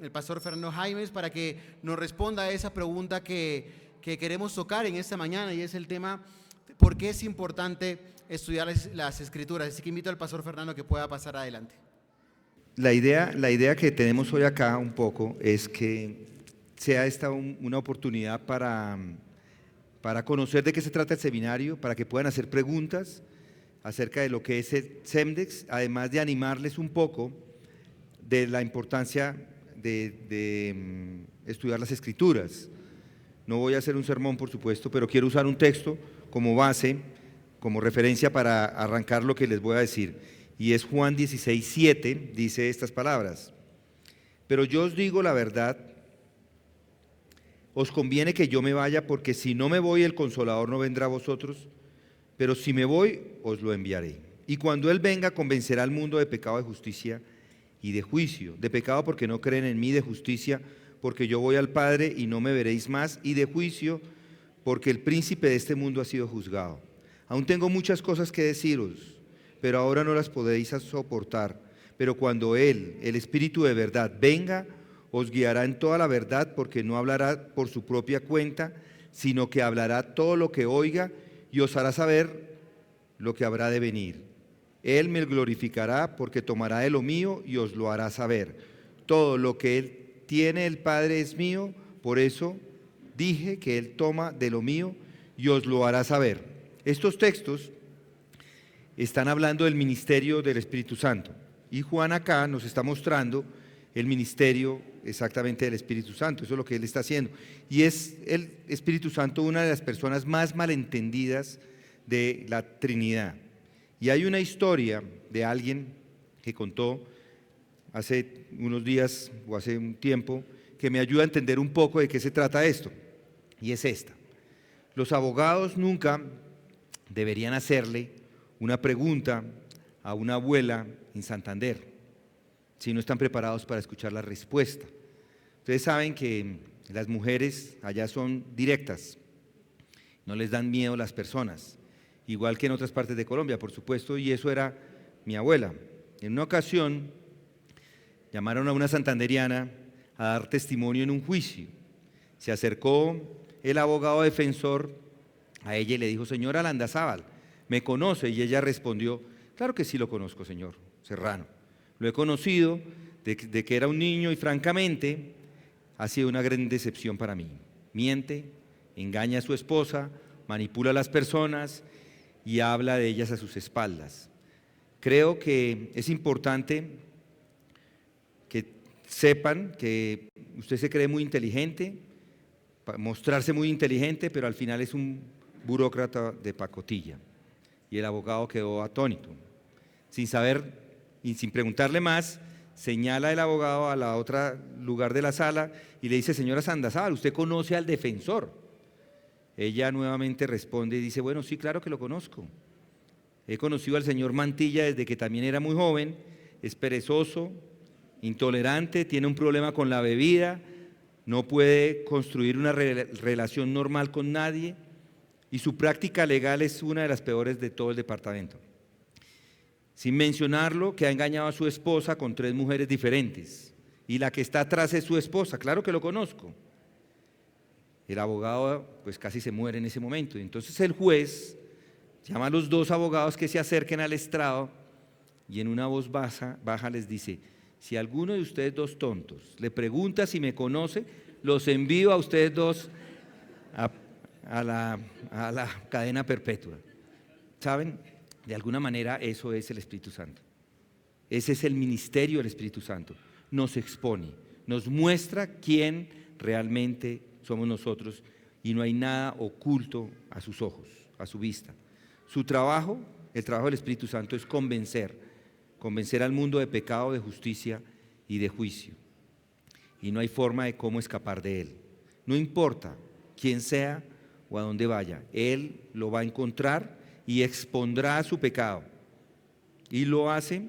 el pastor Fernando Jaimes, para que nos responda a esa pregunta que queremos tocar en esta mañana, y es el tema: ¿por qué es importante estudiar las Escrituras? Así que invito al pastor Fernando que pueda pasar adelante. La idea que tenemos hoy acá un poco es que sea esta una oportunidad para conocer de qué se trata el seminario, para que puedan hacer preguntas acerca de lo que es el SEMDEX, además de animarles un poco de la importancia de estudiar las Escrituras. No voy a hacer un sermón, por supuesto, pero quiero usar un texto como base, como referencia para arrancar lo que les voy a decir. Y es Juan 16:7, dice estas palabras: pero yo os digo la verdad, os conviene que yo me vaya, porque si no me voy, el Consolador no vendrá a vosotros, pero si me voy, os lo enviaré. Y cuando Él venga, convencerá al mundo de pecado, de justicia y de juicio. De pecado, porque no creen en mí; de justicia, porque yo voy al Padre y no me veréis más; y de juicio, porque el príncipe de este mundo ha sido juzgado. Aún tengo muchas cosas que deciros, pero ahora no las podéis soportar. Pero cuando Él, el Espíritu de verdad, venga, os guiará en toda la verdad, porque no hablará por su propia cuenta, sino que hablará todo lo que oiga, y os hará saber lo que habrá de venir. Él me glorificará, porque tomará de lo mío y os lo hará saber. Todo lo que Él tiene el Padre es mío, por eso dije que Él toma de lo mío y os lo hará saber. Estos textos están hablando del ministerio del Espíritu Santo, y Juan acá nos está mostrando el ministerio exactamente del Espíritu Santo. Eso es lo que él está haciendo, y es el Espíritu Santo una de las personas más malentendidas de la Trinidad. Y hay una historia de alguien que contó hace unos días o hace un tiempo que me ayuda a entender un poco de qué se trata esto, y es esta: los abogados nunca deberían hacerle una pregunta a una abuela en Santander si no están preparados para escuchar la respuesta. Ustedes saben que las mujeres allá son directas, no les dan miedo a las personas, igual que en otras partes de Colombia, por supuesto, y eso era mi abuela. En una ocasión llamaron a una santanderiana a dar testimonio en un juicio. Se acercó el abogado defensor a ella y le dijo: señora Landazábal, ¿me conoce? Y ella respondió: claro que sí lo conozco, señor Serrano. Lo he conocido de que era un niño, y francamente ha sido una gran decepción para mí. Miente, engaña a su esposa, manipula a las personas y habla de ellas a sus espaldas. Creo que es importante que sepan que usted se cree muy inteligente, mostrarse muy inteligente, pero al final es un burócrata de pacotilla. Y el abogado quedó atónito. Sin saber y sin preguntarle más, señala el abogado a la otra lugar de la sala y le dice: señora Sandazábal, ¿usted conoce al defensor? Ella nuevamente responde y dice: bueno, sí, claro que lo conozco. He conocido al señor Mantilla desde que también era muy joven. Es perezoso, intolerante, tiene un problema con la bebida, no puede construir una relación normal con nadie, y su práctica legal es una de las peores de todo el departamento. Sin mencionarlo, que ha engañado a su esposa con 3 mujeres diferentes, y la que está atrás es su esposa. Claro que lo conozco. El abogado pues casi se muere en ese momento, y entonces el juez llama a los 2 abogados que se acerquen al estrado, y en una voz baja les dice: si alguno de ustedes 2 tontos le pregunta si me conoce, los envío a ustedes 2 a la cadena perpetua. ¿Saben? De alguna manera eso es el Espíritu Santo. Ese es el ministerio del Espíritu Santo. Nos expone, nos muestra quién realmente somos nosotros, y no hay nada oculto a sus ojos, a su vista. Su trabajo, el trabajo del Espíritu Santo, es convencer al mundo de pecado, de justicia y de juicio. Y no hay forma de cómo escapar de él. No importa quién sea o a dónde vaya, él lo va a encontrar y expondrá su pecado, y lo hace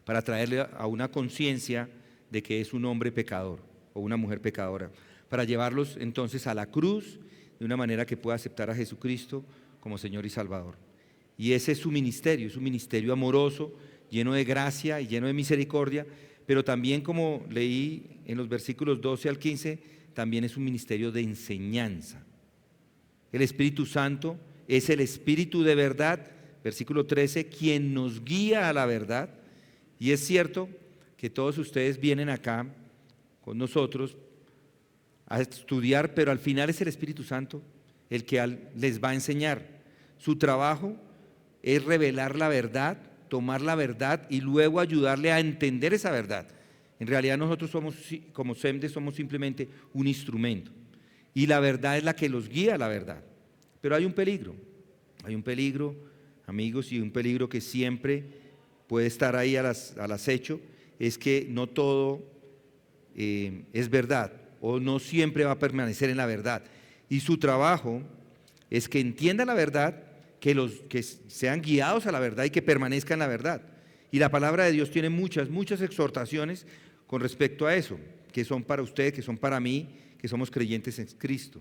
para traerle a una conciencia de que es un hombre pecador o una mujer pecadora, para llevarlos entonces a la cruz de una manera que pueda aceptar a Jesucristo como Señor y Salvador. Y ese es su ministerio amoroso, lleno de gracia y lleno de misericordia, pero también, como leí en los versículos 12 al 15, también es un ministerio de enseñanza. El Espíritu Santo es el Espíritu de verdad, versículo 13, quien nos guía a la verdad. Y es cierto que todos ustedes vienen acá con nosotros a estudiar, pero al final es el Espíritu Santo el que les va a enseñar. Su trabajo es revelar la verdad, tomar la verdad y luego ayudarle a entender esa verdad. En realidad nosotros somos, como SEMDE, somos simplemente un instrumento. Y la verdad es la que los guía a la verdad. Pero hay un peligro, amigos, y un peligro que siempre puede estar ahí al acecho, es que no todo es verdad, o no siempre va a permanecer en la verdad. Y su trabajo es que entiendan la verdad, que sean guiados a la verdad y que permanezcan en la verdad. Y la palabra de Dios tiene muchas exhortaciones con respecto a eso, que son para usted, que son para mí, que somos creyentes en Cristo.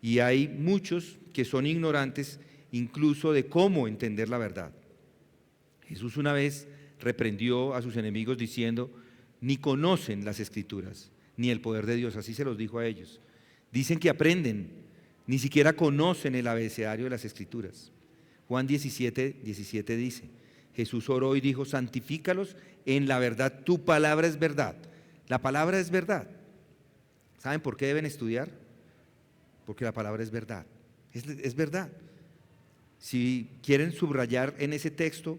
Y hay muchos que son ignorantes incluso de cómo entender la verdad. Jesús una vez reprendió a sus enemigos diciendo: ni conocen las Escrituras, ni el poder de Dios, así se los dijo a ellos. Dicen que aprenden, ni siquiera conocen el abecedario de las Escrituras. Juan 17:17 dice: Jesús oró y dijo: santifícalos en la verdad, tu palabra es verdad. La palabra es verdad. ¿Saben por qué deben estudiar? Porque la palabra es verdad, es verdad. Si quieren subrayar en ese texto,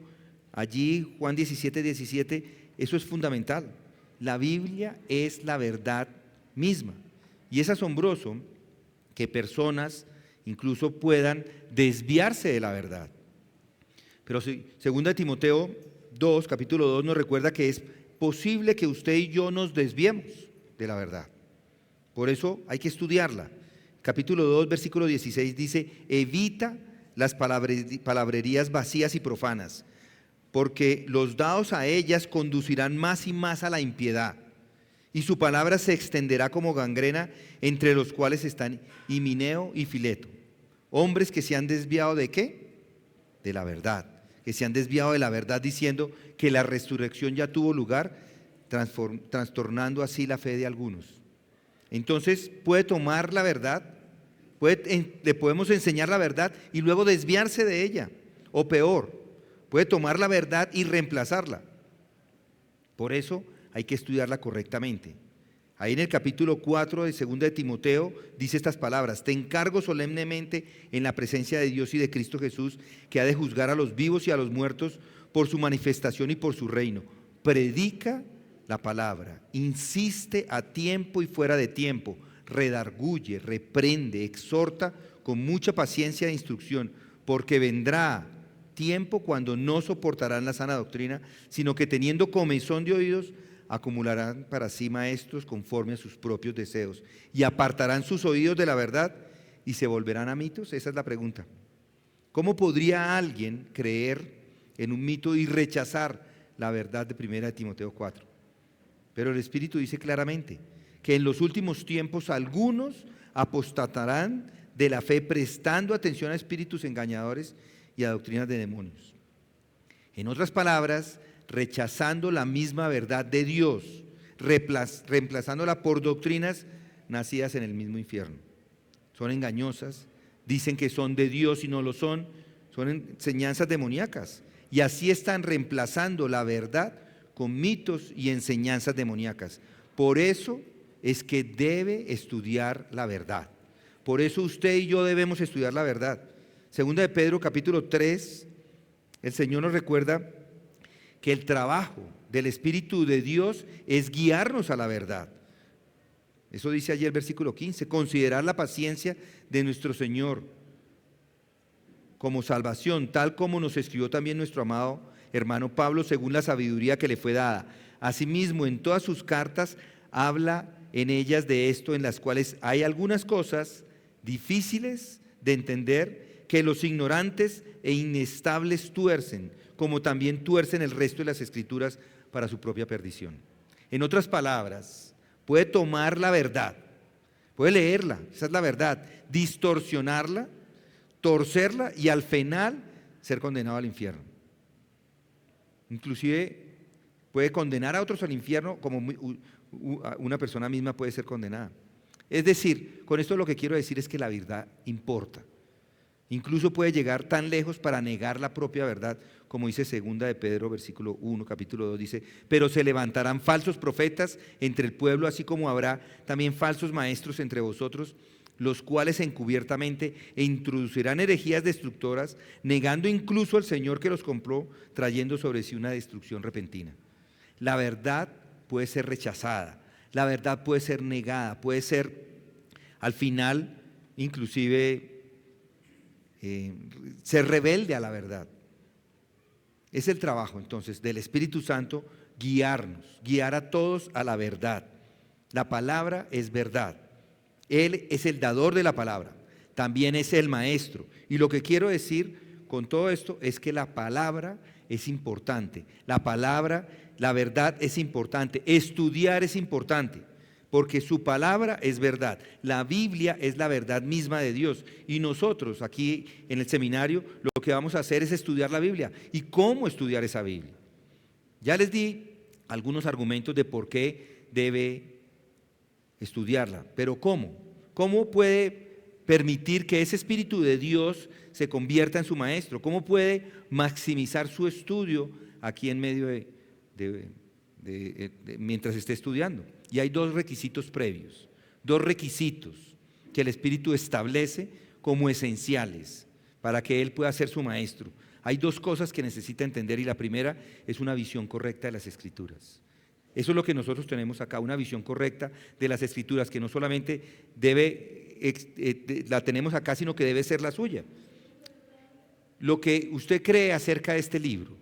allí Juan 17:17, eso es fundamental. La Biblia es la verdad misma. Y es asombroso que personas incluso puedan desviarse de la verdad. Pero segunda de Timoteo 2, capítulo 2, nos recuerda que es posible que usted y yo nos desviemos de la verdad. Por eso hay que estudiarla. Capítulo 2, versículo 16 dice: evita las palabrerías vacías y profanas, porque los dados a ellas conducirán más y más a la impiedad, y su palabra se extenderá como gangrena, entre los cuales están Himeneo y Fileto, hombres que se han desviado ¿de qué? De la verdad, que se han desviado de la verdad diciendo que la resurrección ya tuvo lugar, trastornando así la fe de algunos. Entonces puede tomar la verdad, le podemos enseñar la verdad y luego desviarse de ella, o peor, puede tomar la verdad y reemplazarla. Por eso hay que estudiarla correctamente. Ahí en el capítulo 4 de 2 de Timoteo dice estas palabras: te encargo solemnemente en la presencia de Dios y de Cristo Jesús, que ha de juzgar a los vivos y a los muertos por su manifestación y por su reino. Predica la palabra, insiste a tiempo y fuera de tiempo, redarguye, reprende, exhorta con mucha paciencia e instrucción, porque vendrá tiempo cuando no soportarán la sana doctrina, sino que teniendo comezón de oídos, acumularán para sí maestros conforme a sus propios deseos, y apartarán sus oídos de la verdad y se volverán a mitos. Esa es la pregunta. ¿Cómo podría alguien creer en un mito y rechazar la verdad de 1 de Timoteo 4? Pero el Espíritu dice claramente que en los últimos tiempos algunos apostatarán de la fe, prestando atención a espíritus engañadores y a doctrinas de demonios. En otras palabras, rechazando la misma verdad de Dios, reemplazándola por doctrinas nacidas en el mismo infierno. Son engañosas, dicen que son de Dios y no lo son enseñanzas demoníacas. Y así están reemplazando la verdad con mitos y enseñanzas demoníacas. Por eso es que debe estudiar la verdad. Por eso usted y yo debemos estudiar la verdad. Segunda de Pedro capítulo 3, el Señor nos recuerda que el trabajo del Espíritu de Dios es guiarnos a la verdad. Eso dice allí el versículo 15, considerar la paciencia de nuestro Señor como salvación, tal como nos escribió también nuestro amado hermano Pablo, según la sabiduría que le fue dada. Asimismo, en todas sus cartas habla en ellas de esto, en las cuales hay algunas cosas difíciles de entender, que los ignorantes e inestables tuercen, como también tuercen el resto de las Escrituras para su propia perdición. En otras palabras, puede tomar la verdad, puede leerla, esa es la verdad, distorsionarla, torcerla y al final ser condenado al infierno. Inclusive puede condenar a otros al infierno como una persona misma puede ser condenada. Es decir, con esto lo que quiero decir es que la verdad importa. Incluso puede llegar tan lejos para negar la propia verdad, como dice 2 de Pedro, versículo 1, capítulo 2, dice: pero se levantarán falsos profetas entre el pueblo, así como habrá también falsos maestros entre vosotros, los cuales encubiertamente introducirán herejías destructoras, negando incluso al Señor que los compró, trayendo sobre sí una destrucción repentina. La verdad puede ser rechazada, la verdad puede ser negada, puede ser al final inclusive ser rebelde a la verdad. Es el trabajo entonces del Espíritu Santo guiarnos, guiar a todos a la verdad. La palabra es verdad. Él es el dador de la palabra, también es el maestro. Y lo que quiero decir con todo esto es que la palabra es importante. La palabra, la verdad es importante. Estudiar es importante, porque su palabra es verdad. La Biblia es la verdad misma de Dios. Y nosotros aquí en el seminario lo que vamos a hacer es estudiar la Biblia. ¿Y cómo estudiar esa Biblia? Ya les di algunos argumentos de por qué debe estudiarla, pero ¿cómo? ¿Cómo puede permitir que ese Espíritu de Dios se convierta en su maestro? ¿Cómo puede maximizar su estudio aquí en medio mientras esté estudiando? Y hay dos requisitos previos, dos requisitos que el Espíritu establece como esenciales para que Él pueda ser su maestro. Hay dos cosas que necesita entender y la primera es una visión correcta de las Escrituras. Eso es lo que nosotros tenemos acá, una visión correcta de las Escrituras, que no solamente la tenemos acá, sino que debe ser la suya. Lo que usted cree acerca de este libro,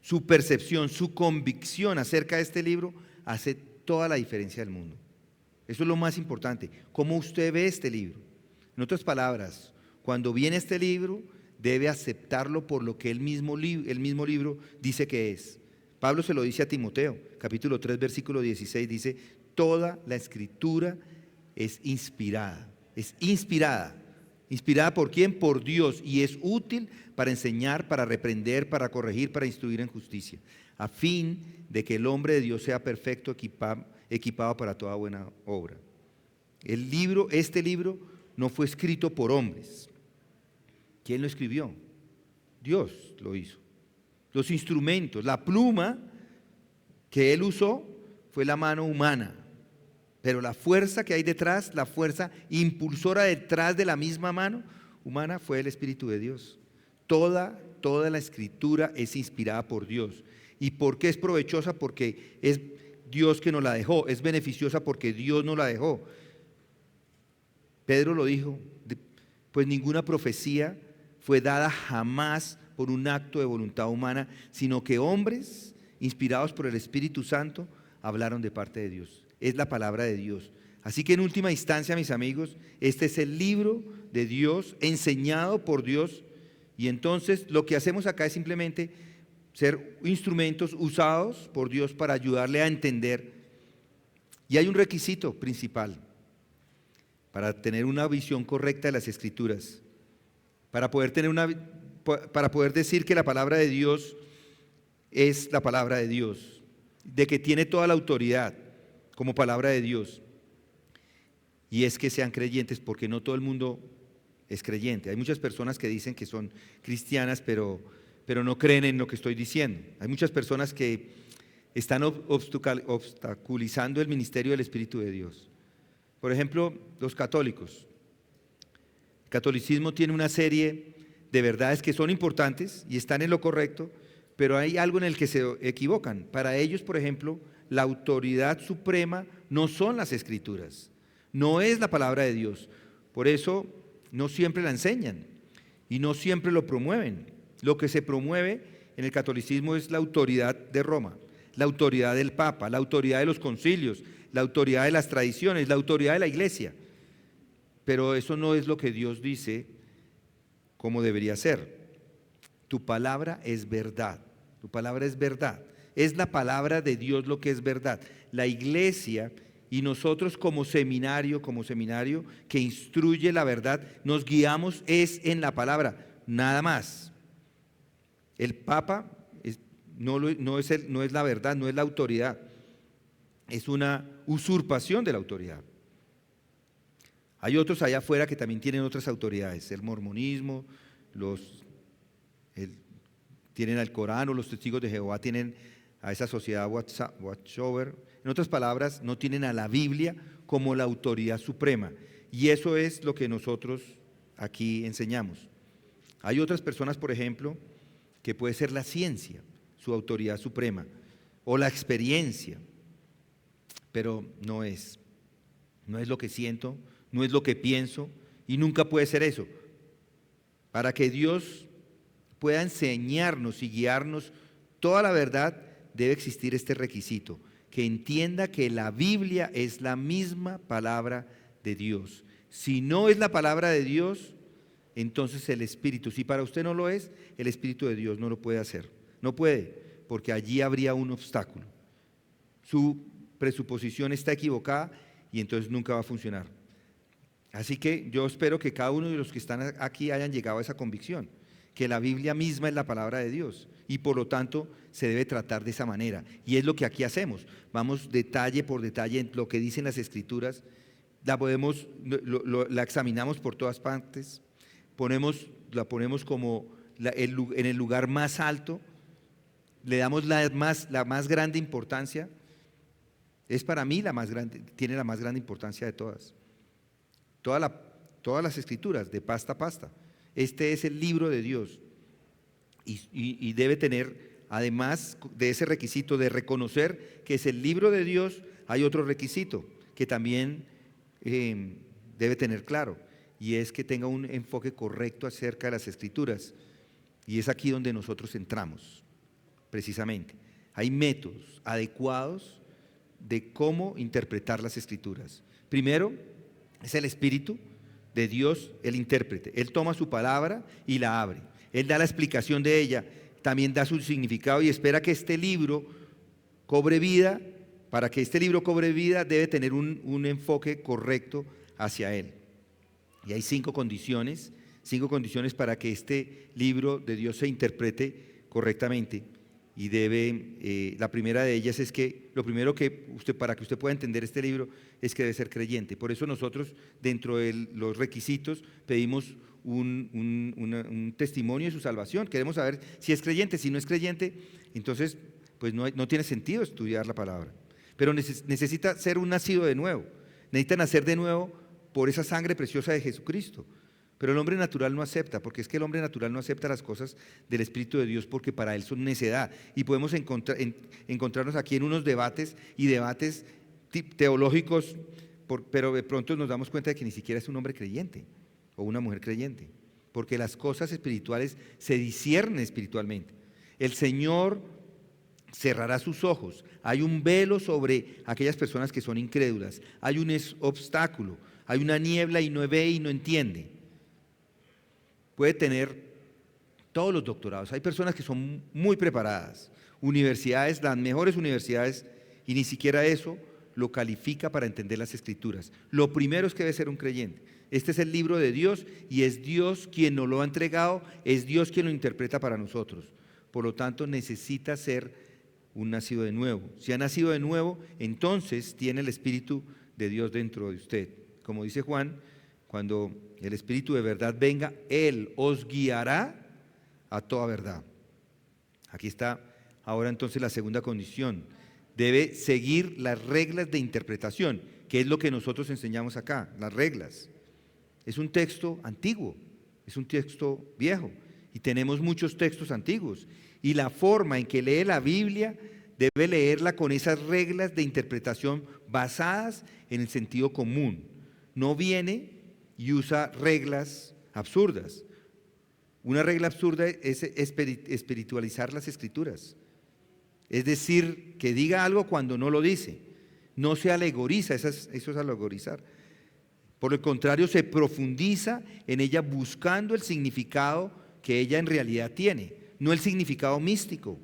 su percepción, su convicción acerca de este libro, hace toda la diferencia del mundo. Eso es lo más importante, cómo usted ve este libro. En otras palabras, cuando viene este libro, debe aceptarlo por lo que el mismo libro dice que es. Pablo se lo dice a Timoteo, capítulo 3, versículo 16, dice: toda la Escritura es inspirada. Es inspirada. ¿Inspirada por quién? Por Dios, y es útil para enseñar, para reprender, para corregir, para instruir en justicia, a fin de que el hombre de Dios sea perfecto, equipado para toda buena obra. Este libro no fue escrito por hombres. ¿Quién lo escribió? Dios lo hizo. Los instrumentos, la pluma que él usó fue la mano humana, pero la fuerza que hay detrás, la fuerza impulsora detrás de la misma mano humana fue el Espíritu de Dios. Toda la Escritura es inspirada por Dios. ¿Y por qué es provechosa? Porque es Dios que nos la dejó. Es beneficiosa porque Dios nos la dejó. Pedro lo dijo: pues ninguna profecía fue dada jamás por un acto de voluntad humana, sino que hombres inspirados por el Espíritu Santo hablaron de parte de Dios. Es la palabra de Dios. Así que en última instancia, mis amigos, este es el libro de Dios, enseñado por Dios, y entonces lo que hacemos acá es simplemente ser instrumentos usados por Dios para ayudarle a entender. Y hay un requisito principal para tener una visión correcta de las Escrituras, para poder decir que la palabra de Dios es la palabra de Dios, de que tiene toda la autoridad como palabra de Dios. Y es que sean creyentes, porque no todo el mundo es creyente. Hay muchas personas que dicen que son cristianas, pero no creen en lo que estoy diciendo. Hay muchas personas que están obstaculizando el ministerio del Espíritu de Dios. Por ejemplo, los católicos. El catolicismo tiene una serie de verdades que son importantes y están en lo correcto, pero hay algo en el que se equivocan. Para ellos, por ejemplo, la autoridad suprema no son las Escrituras, no es la palabra de Dios. Por eso no siempre la enseñan y no siempre lo promueven. Lo que se promueve en el catolicismo es la autoridad de Roma, la autoridad del Papa, la autoridad de los concilios, la autoridad de las tradiciones, la autoridad de la iglesia. Pero eso no es lo que Dios dice cómo debería ser. Tu palabra es verdad, tu palabra es verdad. Es la palabra de Dios lo que es verdad. La iglesia y nosotros como seminario que instruye la verdad, nos guiamos es en la palabra, nada más. El Papa no es la verdad, no es la autoridad. Es una usurpación de la autoridad. Hay otros allá afuera que también tienen otras autoridades, el mormonismo, tienen al Corán, o los testigos de Jehová tienen a esa sociedad Watchtower. En otras palabras, no tienen a la Biblia como la autoridad suprema. Y eso es lo que nosotros aquí enseñamos. Hay otras personas, por ejemplo, que puede ser la ciencia, su autoridad suprema, o la experiencia, pero no es lo que siento, no es lo que pienso, y nunca puede ser eso. Para que Dios pueda enseñarnos y guiarnos toda la verdad, debe existir este requisito, que entienda que la Biblia es la misma palabra de Dios. Si no es la palabra de Dios, entonces el Espíritu, si para usted no lo es, el Espíritu de Dios no lo puede hacer. No puede, porque allí habría un obstáculo. Su presuposición está equivocada y entonces nunca va a funcionar. Así que yo espero que cada uno de los que están aquí hayan llegado a esa convicción, que la Biblia misma es la palabra de Dios y por lo tanto se debe tratar de esa manera. Y es lo que aquí hacemos. Vamos detalle por detalle en lo que dicen las Escrituras, la examinamos por todas partes, la ponemos como en el lugar más alto, le damos la más grande importancia. Es para mí tiene la más grande importancia de todas. Todas las Escrituras, de pasta a pasta. Este es el libro de Dios y debe tener, además de ese requisito de reconocer que es el libro de Dios, hay otro requisito que también debe tener claro, y es que tenga un enfoque correcto acerca de las Escrituras. Y es aquí donde nosotros entramos, precisamente. Hay métodos adecuados de cómo interpretar las Escrituras. Primero, es el Espíritu de Dios, el intérprete. Él toma su palabra y la abre. Él da la explicación de ella, también da su significado y espera que este libro cobre vida. Para que este libro cobre vida debe tener un enfoque correcto hacia él. Y hay 5 condiciones para que este libro de Dios se interprete correctamente. Y la primera de ellas es que, lo primero para que usted pueda entender este libro es que debe ser creyente. Por eso nosotros, dentro de los requisitos, pedimos un testimonio de su salvación. Queremos saber si es creyente. Si no es creyente, entonces pues no tiene sentido estudiar la palabra. Pero necesita ser un nacido de nuevo. Necesita nacer de nuevo por esa sangre preciosa de Jesucristo. Pero el hombre natural no acepta, porque es que el hombre natural no acepta las cosas del Espíritu de Dios porque para él son necedad. Y podemos encontrarnos aquí en unos debates teológicos, pero de pronto nos damos cuenta de que ni siquiera es un hombre creyente o una mujer creyente, porque las cosas espirituales se disciernen espiritualmente. El Señor cerrará sus ojos. Hay un velo sobre aquellas personas que son incrédulas. Hay un obstáculo, hay una niebla y no ve y no entiende. Puede tener todos los doctorados. Hay personas que son muy preparadas, universidades, las mejores universidades, y ni siquiera eso lo califica para entender las Escrituras. Lo primero es que debe ser un creyente. Este es el libro de Dios y es Dios quien nos lo ha entregado, es Dios quien lo interpreta para nosotros. Por lo tanto, necesita ser un nacido de nuevo. Si ha nacido de nuevo, entonces tiene el Espíritu de Dios dentro de usted. Como dice Juan, cuando el Espíritu de verdad venga, Él os guiará a toda verdad. Aquí está ahora entonces la segunda condición. Debe seguir las reglas de interpretación, que es lo que nosotros enseñamos acá, las reglas. Es un texto antiguo, es un texto viejo, y tenemos muchos textos antiguos. Y la forma en que lee la Biblia debe leerla con esas reglas de interpretación basadas en el sentido común. No viene y usa reglas absurdas. Una regla absurda es espiritualizar las Escrituras. Es decir, que diga algo cuando no lo dice. No se alegoriza, eso es alegorizar. Por el contrario, se profundiza en ella buscando el significado que ella en realidad tiene, no el significado místico.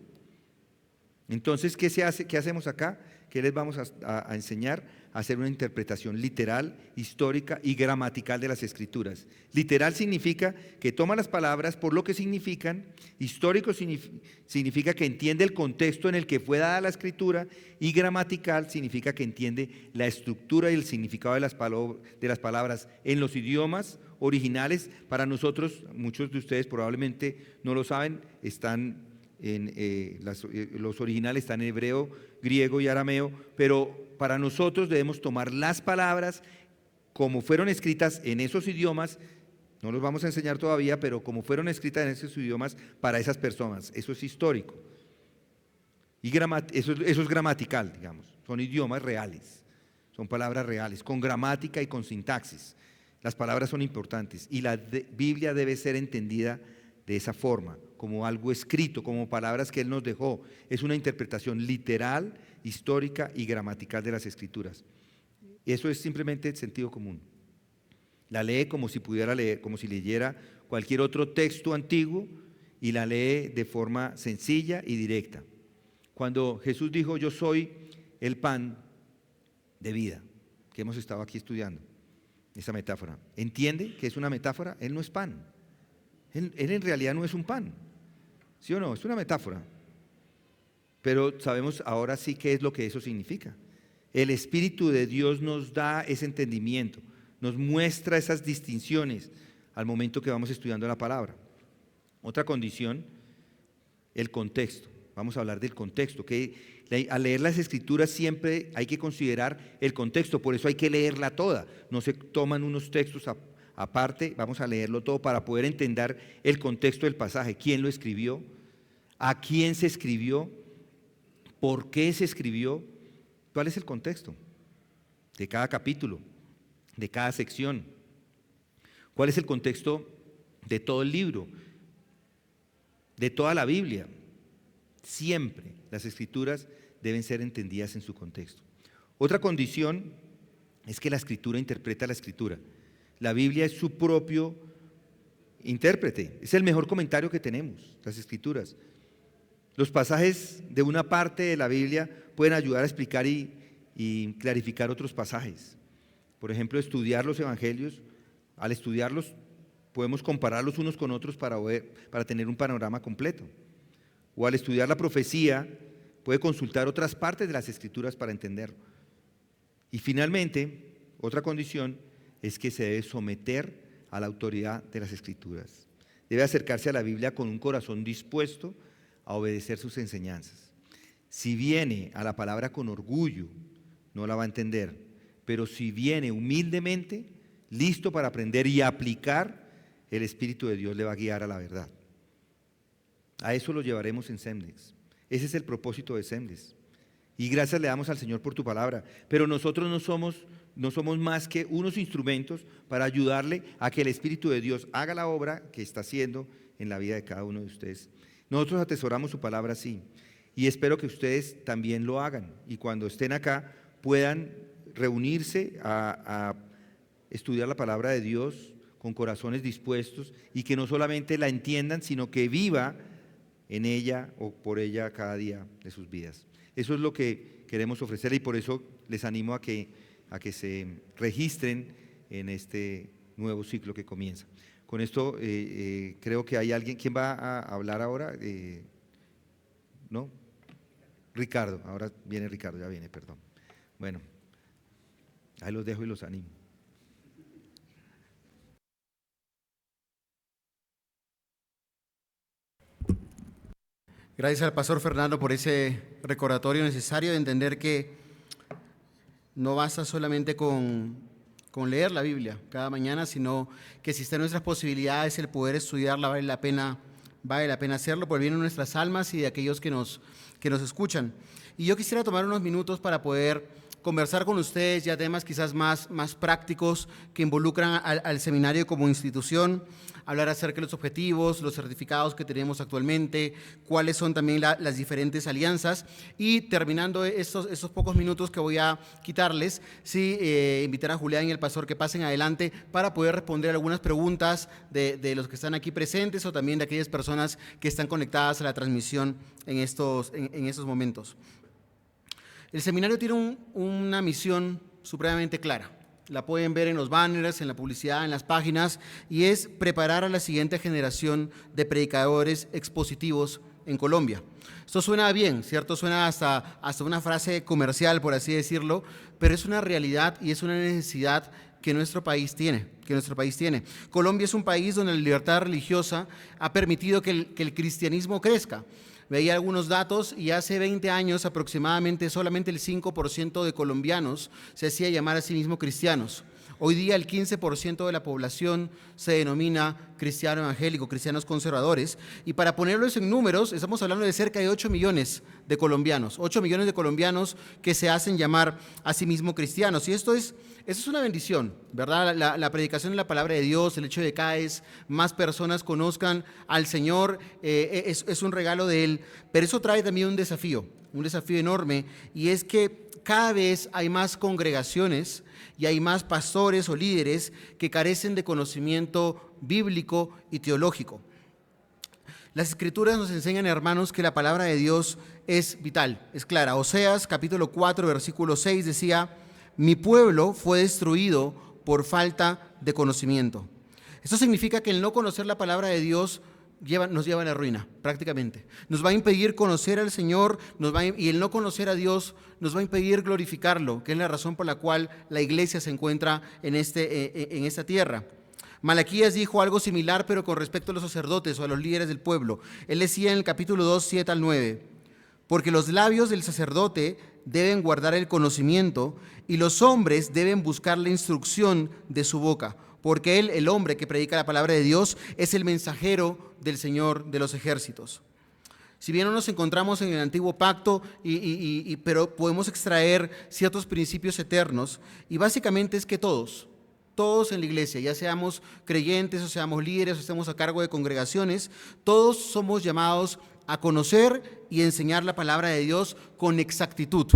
Entonces, ¿qué hacemos acá? ¿qué les vamos a enseñar? A hacer una interpretación literal, histórica y gramatical de las Escrituras. Literal significa que toma las palabras por lo que significan, histórico significa que entiende el contexto en el que fue dada la Escritura, y gramatical significa que entiende la estructura y el significado de las palabras en los idiomas originales. Para nosotros, muchos de ustedes probablemente no lo saben, los originales están en hebreo, griego y arameo, pero para nosotros debemos tomar las palabras como fueron escritas en esos idiomas. No los vamos a enseñar todavía, pero como fueron escritas en esos idiomas para esas personas. Eso es histórico. Y eso es gramatical, digamos. Son idiomas reales, son palabras reales, con gramática y con sintaxis. Las palabras son importantes y la Biblia debe ser entendida de esa forma, como algo escrito, como palabras que Él nos dejó. Es una interpretación literal, histórica y gramatical de las Escrituras. Eso es simplemente el sentido común. La lee como si pudiera leer, como si leyera cualquier otro texto antiguo, y la lee de forma sencilla y directa. Cuando Jesús dijo: yo soy el pan de vida, que hemos estado aquí estudiando, esa metáfora, ¿entiende que es una metáfora? Él no es pan. Él en realidad no es un pan, ¿sí o no? Es una metáfora. Pero sabemos ahora sí qué es lo que eso significa. El Espíritu de Dios nos da ese entendimiento, nos muestra esas distinciones al momento que vamos estudiando la palabra. Otra condición, el contexto. Vamos a hablar del contexto, que al leer las Escrituras siempre hay que considerar el contexto, por eso hay que leerla toda. No se toman unos textos aparte, vamos a leerlo todo para poder entender el contexto del pasaje. ¿Quién lo escribió? ¿A quién se escribió? ¿Por qué se escribió? ¿Cuál es el contexto de cada capítulo, de cada sección? ¿Cuál es el contexto de todo el libro, de toda la Biblia? Siempre las Escrituras deben ser entendidas en su contexto. Otra condición es que la Escritura interpreta la Escritura. La Biblia es su propio intérprete, es el mejor comentario que tenemos, las Escrituras. Los pasajes de una parte de la Biblia pueden ayudar a explicar y clarificar otros pasajes. Por ejemplo, estudiar los evangelios. Al estudiarlos podemos compararlos unos con otros para tener un panorama completo. O al estudiar la profecía puede consultar otras partes de las Escrituras para entenderlo. Y finalmente, otra condición es que se debe someter a la autoridad de las Escrituras. Debe acercarse a la Biblia con un corazón dispuesto a obedecer sus enseñanzas. Si viene a la palabra con orgullo, no la va a entender, pero si viene humildemente, listo para aprender y aplicar, el Espíritu de Dios le va a guiar a la verdad. A eso lo llevaremos en Semdes. Ese es el propósito de Semdes. Y gracias le damos al Señor por tu palabra, pero nosotros no somos más que unos instrumentos para ayudarle a que el Espíritu de Dios haga la obra que está haciendo en la vida de cada uno de ustedes. Nosotros atesoramos su palabra así, y espero que ustedes también lo hagan, y cuando estén acá puedan reunirse a estudiar la palabra de Dios con corazones dispuestos, y que no solamente la entiendan, sino que viva en ella o por ella cada día de sus vidas. Eso es lo que queremos ofrecer, y por eso les animo a que se registren en este nuevo ciclo que comienza. Con esto creo que hay alguien. ¿Quién va a hablar ahora? ¿No? Ricardo, ahora viene Ricardo, ya viene, perdón. Bueno, ahí los dejo y los animo. Gracias al pastor Fernando por ese recordatorio necesario de entender que no basta solamente con leer la Biblia cada mañana, sino que si está en nuestras posibilidades el poder estudiarla, vale la pena hacerlo por el bien de nuestras almas y de aquellos que nos escuchan. Y yo quisiera tomar unos minutos para poder conversar con ustedes ya temas quizás más prácticos que involucran al seminario como institución, hablar acerca de los objetivos, los certificados que tenemos actualmente, cuáles son también las diferentes alianzas, y terminando estos pocos minutos que voy a quitarles, sí, invitar a Julián y el pastor que pasen adelante para poder responder algunas preguntas de los que están aquí presentes o también de aquellas personas que están conectadas a la transmisión en estos momentos. El seminario tiene una misión supremamente clara. La pueden ver en los banners, en la publicidad, en las páginas, y es preparar a la siguiente generación de predicadores expositivos en Colombia. Esto suena bien, ¿cierto? Suena hasta una frase comercial, por así decirlo, pero es una realidad y es una necesidad que nuestro país tiene. Colombia es un país donde la libertad religiosa ha permitido que el cristianismo crezca. Veía algunos datos y hace 20 años aproximadamente solamente el 5% de colombianos se hacía llamar a sí mismo cristianos. Hoy día el 15% de la población se denomina cristiano evangélico, cristianos conservadores, y para ponerlos en números, estamos hablando de cerca de 8 millones de colombianos, 8 millones de colombianos que se hacen llamar a sí mismos cristianos, y eso es una bendición, ¿verdad? La predicación de la palabra de Dios, el hecho de que cada vez más personas conozcan al Señor, es un regalo de Él, pero eso trae también un desafío enorme, y es que cada vez hay más congregaciones y hay más pastores o líderes que carecen de conocimiento bíblico y teológico. Las Escrituras nos enseñan, hermanos, que la palabra de Dios es vital, es clara. Oseas, capítulo 4, versículo 6, decía: mi pueblo fue destruido por falta de conocimiento. Esto significa que el no conocer la palabra de Dios nos lleva a la ruina, prácticamente. Nos va a impedir conocer al Señor, y el no conocer a Dios nos va a impedir glorificarlo, que es la razón por la cual la iglesia se encuentra en esta tierra. Malaquías dijo algo similar, pero con respecto a los sacerdotes o a los líderes del pueblo. Él decía en el capítulo 2, 7 al 9, porque los labios del sacerdote deben guardar el conocimiento y los hombres deben buscar la instrucción de su boca, porque él, el hombre que predica la palabra de Dios, es el mensajero del Señor de los ejércitos. Si bien no nos encontramos en el antiguo pacto, pero podemos extraer ciertos principios eternos, y básicamente es que todos en la iglesia, ya seamos creyentes o seamos líderes o estemos a cargo de congregaciones, todos somos llamados a conocer y enseñar la palabra de Dios con exactitud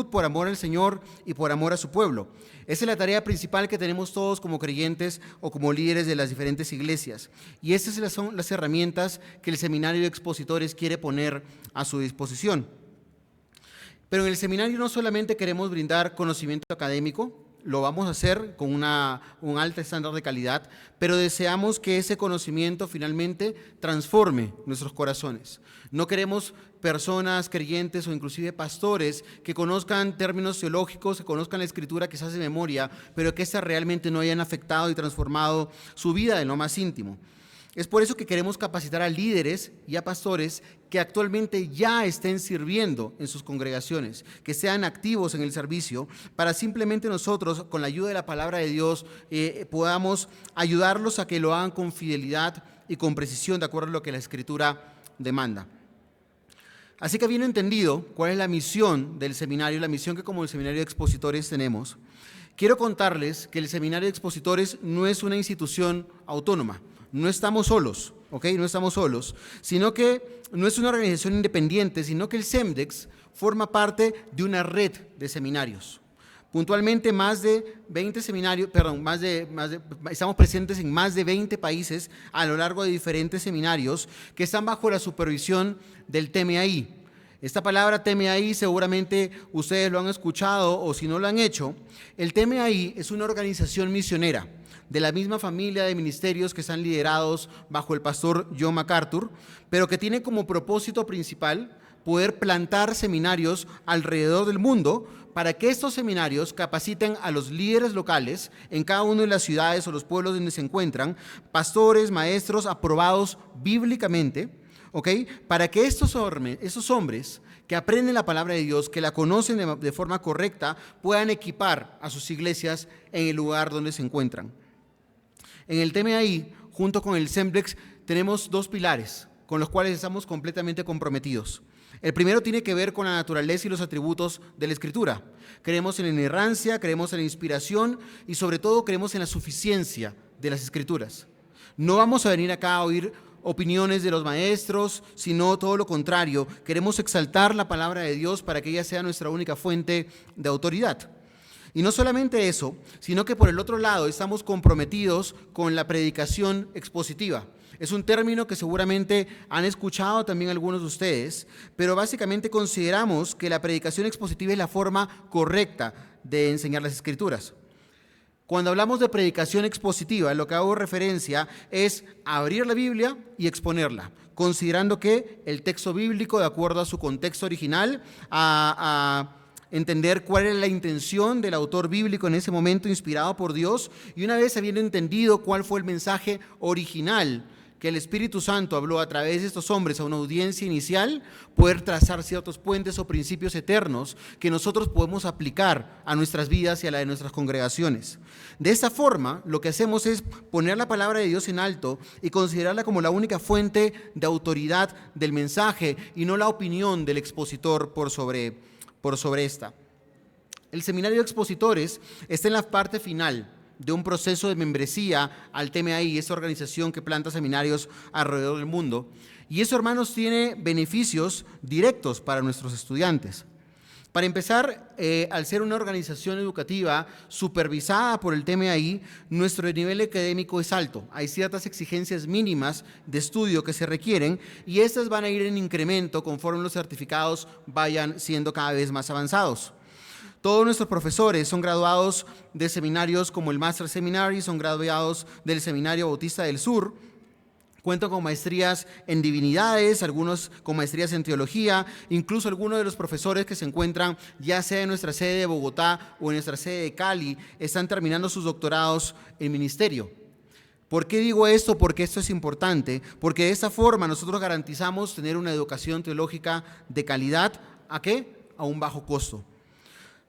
por amor al Señor y por amor a su pueblo. Esa es la tarea principal que tenemos todos como creyentes o como líderes de las diferentes iglesias. Y estas son las herramientas que el Seminario de Expositores quiere poner a su disposición. Pero en el seminario no solamente queremos brindar conocimiento académico, lo vamos a hacer con un alto estándar de calidad, pero deseamos que ese conocimiento finalmente transforme nuestros corazones. No queremos personas creyentes o inclusive pastores que conozcan términos teológicos, que conozcan la Escritura quizás de memoria, pero que éstas realmente no hayan afectado y transformado su vida en lo más íntimo. Es por eso que queremos capacitar a líderes y a pastores que actualmente ya estén sirviendo en sus congregaciones, que sean activos en el servicio, para simplemente nosotros, con la ayuda de la palabra de Dios, podamos ayudarlos a que lo hagan con fidelidad y con precisión, de acuerdo a lo que la Escritura demanda. Así que, habiendo entendido cuál es la misión del seminario, la misión que como el Seminario de Expositores tenemos, quiero contarles que el Seminario de Expositores no es una institución autónoma. No estamos solos, ¿ok? No estamos solos, sino que no es una organización independiente, sino que el SEMDEX forma parte de una red de seminarios. Puntualmente más de 20 seminarios, estamos presentes en más de 20 países a lo largo de diferentes seminarios que están bajo la supervisión del TMAI. Esta palabra TMAI seguramente ustedes lo han escuchado o si no lo han hecho. El TMAI es una organización misionera de la misma familia de ministerios que están liderados bajo el pastor John MacArthur, pero que tiene como propósito principal poder plantar seminarios alrededor del mundo para que estos seminarios capaciten a los líderes locales en cada una de las ciudades o los pueblos donde se encuentran, pastores, maestros aprobados bíblicamente, ¿ok? Para que estos hombres que aprenden la palabra de Dios, que la conocen de forma correcta, puedan equipar a sus iglesias en el lugar donde se encuentran. En el TMAI, junto con el SEMDEX, tenemos dos pilares con los cuales estamos completamente comprometidos. El primero tiene que ver con la naturaleza y los atributos de la Escritura. Creemos en la inerrancia, creemos en la inspiración y sobre todo creemos en la suficiencia de las Escrituras. No vamos a venir acá a oír opiniones de los maestros, sino todo lo contrario. Queremos exaltar la palabra de Dios para que ella sea nuestra única fuente de autoridad. Y no solamente eso, sino que por el otro lado estamos comprometidos con la predicación expositiva. Es un término que seguramente han escuchado también algunos de ustedes, pero básicamente consideramos que la predicación expositiva es la forma correcta de enseñar las Escrituras. Cuando hablamos de predicación expositiva, lo que hago referencia es abrir la Biblia y exponerla, considerando que el texto bíblico, de acuerdo a su contexto original, a entender cuál es la intención del autor bíblico en ese momento inspirado por Dios, y una vez habiendo entendido cuál fue el mensaje original que el Espíritu Santo habló a través de estos hombres a una audiencia inicial, poder trazar ciertos puentes o principios eternos que nosotros podemos aplicar a nuestras vidas y a la de nuestras congregaciones. De esta forma, lo que hacemos es poner la palabra de Dios en alto y considerarla como la única fuente de autoridad del mensaje y no la opinión del expositor por sobre esta. El seminario de expositores está en la parte final de un proceso de membresía al TMI, esta organización que planta seminarios alrededor del mundo. Y eso, hermanos, tiene beneficios directos para nuestros estudiantes. Para empezar, al ser una organización educativa supervisada por el TMI, nuestro nivel académico es alto. Hay ciertas exigencias mínimas de estudio que se requieren y estas van a ir en incremento conforme los certificados vayan siendo cada vez más avanzados. Todos nuestros profesores son graduados de seminarios como el Master Seminary, son graduados del Seminario Bautista del Sur, cuentan con maestrías en divinidades, algunos con maestrías en teología, incluso algunos de los profesores que se encuentran ya sea en nuestra sede de Bogotá o en nuestra sede de Cali, están terminando sus doctorados en ministerio. ¿Por qué digo esto? Porque esto es importante, porque de esta forma nosotros garantizamos tener una educación teológica de calidad, ¿a qué? A un bajo costo.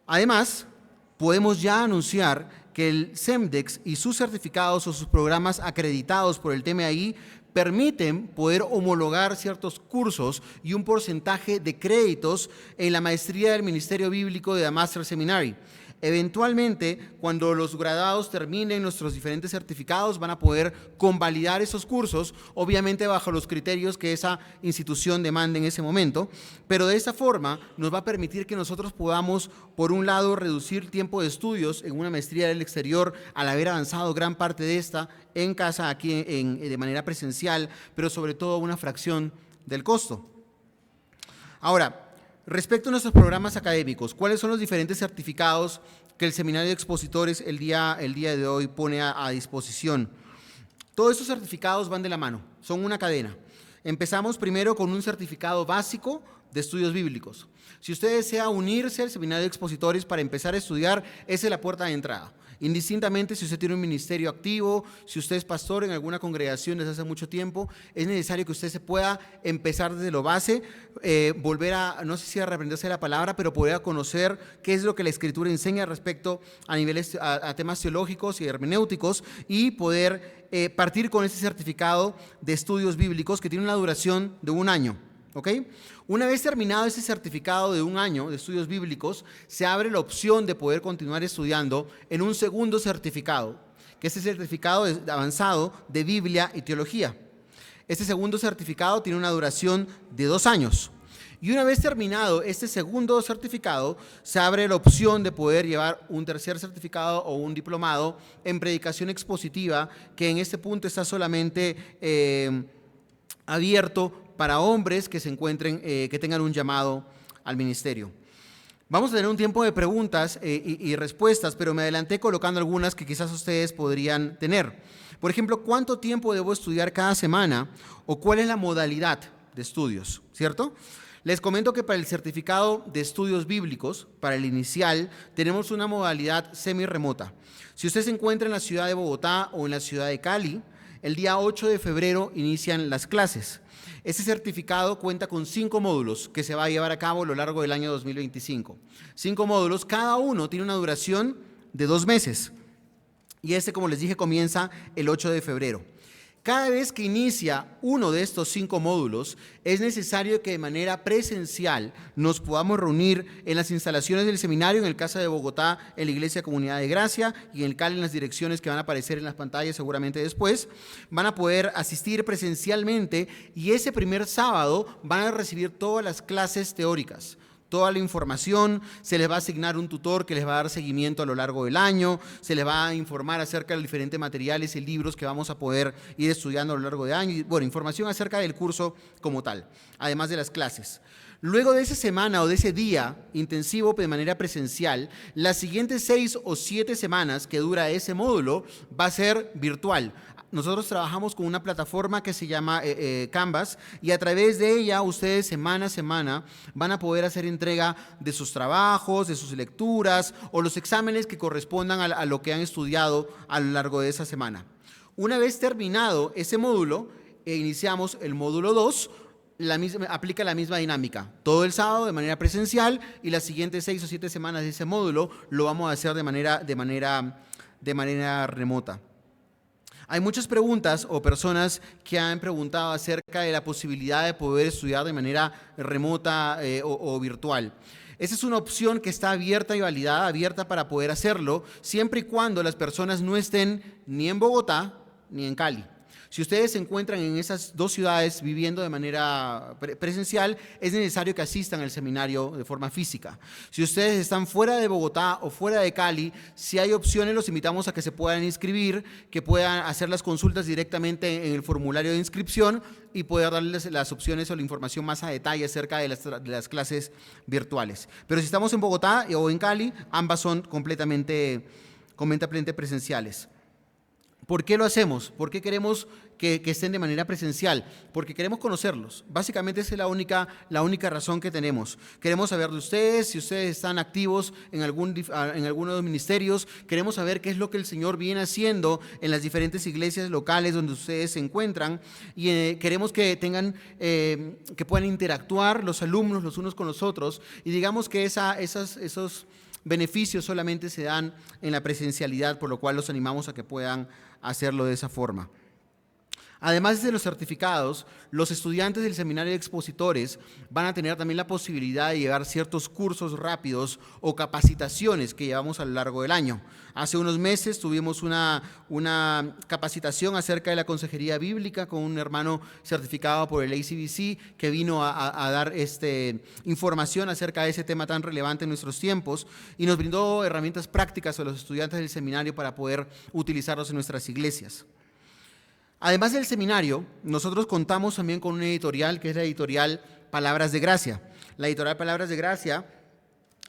Además, podemos ya anunciar que el CEMDEX y sus certificados o sus programas acreditados por el TMI permiten poder homologar ciertos cursos y un porcentaje de créditos en la maestría del Ministerio Bíblico de la Master Seminary. Eventualmente, cuando los graduados terminen nuestros diferentes certificados, van a poder convalidar esos cursos, obviamente bajo los criterios que esa institución demande en ese momento, pero de esta forma nos va a permitir que nosotros podamos, por un lado, reducir tiempo de estudios en una maestría del exterior al haber avanzado gran parte de esta en casa, aquí de manera presencial, pero sobre todo una fracción del costo. Ahora, respecto a nuestros programas académicos, ¿cuáles son los diferentes certificados que el Seminario de Expositores el día de hoy pone a disposición? Todos estos certificados van de la mano, son una cadena. Empezamos primero con un certificado básico de estudios bíblicos. Si usted desea unirse al Seminario de Expositores para empezar a estudiar, esa es la puerta de entrada. Indistintamente si usted tiene un ministerio activo, si usted es pastor en alguna congregación desde hace mucho tiempo, es necesario que usted se pueda empezar desde lo base, volver a, no sé si a reprenderse la palabra, pero poder conocer qué es lo que la Escritura enseña respecto a temas teológicos y hermenéuticos y poder partir con ese certificado de estudios bíblicos que tiene una duración de 1 año. ¿Ok? Una vez terminado ese certificado de 1 año de estudios bíblicos, se abre la opción de poder continuar estudiando en un segundo certificado, que es el certificado avanzado de Biblia y Teología. Este segundo certificado tiene una duración de 2 años. Y una vez terminado este segundo certificado, se abre la opción de poder llevar un tercer certificado o un diplomado en predicación expositiva, que en este punto está solamente abierto para hombres que se encuentren, que tengan un llamado al ministerio. Vamos a tener un tiempo de preguntas y respuestas, pero me adelanté colocando algunas que quizás ustedes podrían tener. Por ejemplo, ¿cuánto tiempo debo estudiar cada semana o cuál es la modalidad de estudios? ¿Cierto? Les comento que para el certificado de estudios bíblicos, para el inicial, tenemos una modalidad semi-remota. Si usted se encuentra en la ciudad de Bogotá o en la ciudad de Cali, el día 8 de febrero inician las clases. Este certificado cuenta con 5 módulos que se va a llevar a cabo a lo largo del año 2025. 5 módulos, cada uno tiene una duración de 2 meses. Y este, como les dije, comienza el 8 de febrero. Cada vez que inicia uno de estos 5 módulos, es necesario que de manera presencial nos podamos reunir en las instalaciones del seminario, en el caso de Bogotá, en la Iglesia Comunidad de Gracia, y en el Cali en las direcciones que van a aparecer en las pantallas seguramente después. Van a poder asistir presencialmente y ese primer sábado van a recibir todas las clases teóricas. Toda la información, se les va a asignar un tutor que les va a dar seguimiento a lo largo del año, se les va a informar acerca de los diferentes materiales y libros que vamos a poder ir estudiando a lo largo del año, y bueno, información acerca del curso como tal, además de las clases. Luego de esa semana o de ese día intensivo de manera presencial, las siguientes 6 o 7 semanas que dura ese módulo va a ser virtual. Nosotros trabajamos con una plataforma que se llama Canvas, y a través de ella ustedes semana a semana van a poder hacer entrega de sus trabajos, de sus lecturas o los exámenes que correspondan a lo que han estudiado a lo largo de esa semana. Una vez terminado ese módulo, iniciamos el módulo 2, aplica la misma dinámica. Todo el sábado de manera presencial, y las siguientes 6 o 7 semanas de ese módulo lo vamos a hacer de manera remota. Hay muchas preguntas o personas que han preguntado acerca de la posibilidad de poder estudiar de manera remota o virtual. Esa es una opción que está abierta y validada, abierta para poder hacerlo, siempre y cuando las personas no estén ni en Bogotá ni en Cali. Si ustedes se encuentran en esas dos ciudades viviendo de manera presencial, es necesario que asistan al seminario de forma física. Si ustedes están fuera de Bogotá o fuera de Cali, si hay opciones, los invitamos a que se puedan inscribir, que puedan hacer las consultas directamente en el formulario de inscripción y poder darles las opciones o la información más a detalle acerca de las clases virtuales. Pero si estamos en Bogotá o en Cali, ambas son completamente presenciales. ¿Por qué lo hacemos? ¿Por qué queremos que estén de manera presencial? Porque queremos conocerlos. Básicamente esa es la única razón que tenemos. Queremos saber de ustedes, si ustedes están activos en alguno de los ministerios. Queremos saber qué es lo que el Señor viene haciendo en las diferentes iglesias locales donde ustedes se encuentran. Y queremos que que puedan interactuar los alumnos los unos con los otros. Y digamos que esos beneficios solamente se dan en la presencialidad, por lo cual los animamos a que puedan hacerlo de esa forma. Además de los certificados, los estudiantes del seminario de expositores van a tener también la posibilidad de llevar ciertos cursos rápidos o capacitaciones que llevamos a lo largo del año. Hace unos meses tuvimos una capacitación acerca de la consejería bíblica con un hermano certificado por el ACBC que vino a dar información acerca de ese tema tan relevante en nuestros tiempos, y nos brindó herramientas prácticas a los estudiantes del seminario para poder utilizarlos en nuestras iglesias. Además del seminario, nosotros contamos también con una editorial que es la editorial Palabras de Gracia. La editorial Palabras de Gracia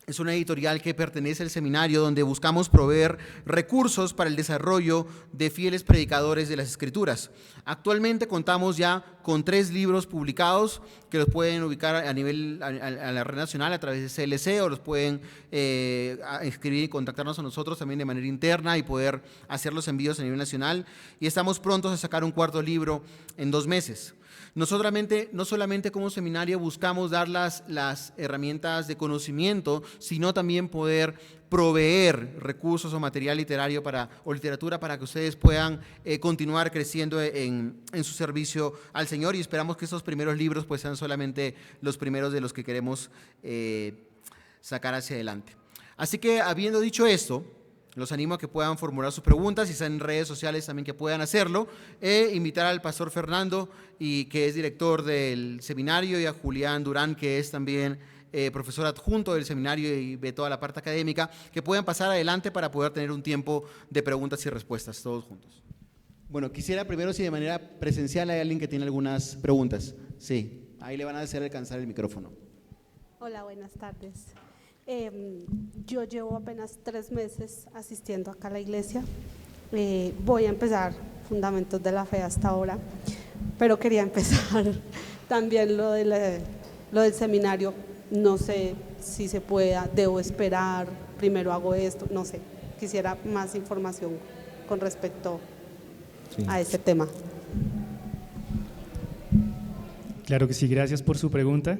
es una editorial que pertenece al seminario, donde buscamos proveer recursos para el desarrollo de fieles predicadores de las Escrituras. Actualmente contamos ya con 3 libros publicados que los pueden ubicar a la red nacional a través de CLC, o los pueden escribir y contactarnos a nosotros también de manera interna y poder hacer los envíos a nivel nacional. Y estamos prontos a sacar un 4.º libro en 2 meses. No solamente como seminario buscamos dar las herramientas de conocimiento, sino también poder proveer recursos o material literario o literatura para que ustedes puedan continuar creciendo en su servicio al Señor, y esperamos que estos primeros libros pues sean solamente los primeros de los que queremos sacar hacia adelante. Así que, habiendo dicho esto, los animo a que puedan formular sus preguntas, si están en redes sociales también que puedan hacerlo, invitar al pastor Fernando, que es director del seminario, y a Julián Durán, que es también profesor adjunto del seminario y ve toda la parte académica, que puedan pasar adelante para poder tener un tiempo de preguntas y respuestas todos juntos. Bueno, quisiera primero si de manera presencial hay alguien que tiene algunas preguntas. Sí, ahí le van a hacer alcanzar el micrófono. Hola, buenas tardes. Yo llevo apenas 3 meses asistiendo acá a la iglesia. Voy a empezar Fundamentos de la Fe hasta ahora, pero quería empezar también lo del seminario. No sé si se pueda, debo esperar, primero hago esto, no sé. Quisiera más información con respecto a ese tema. Claro que sí, gracias por su pregunta.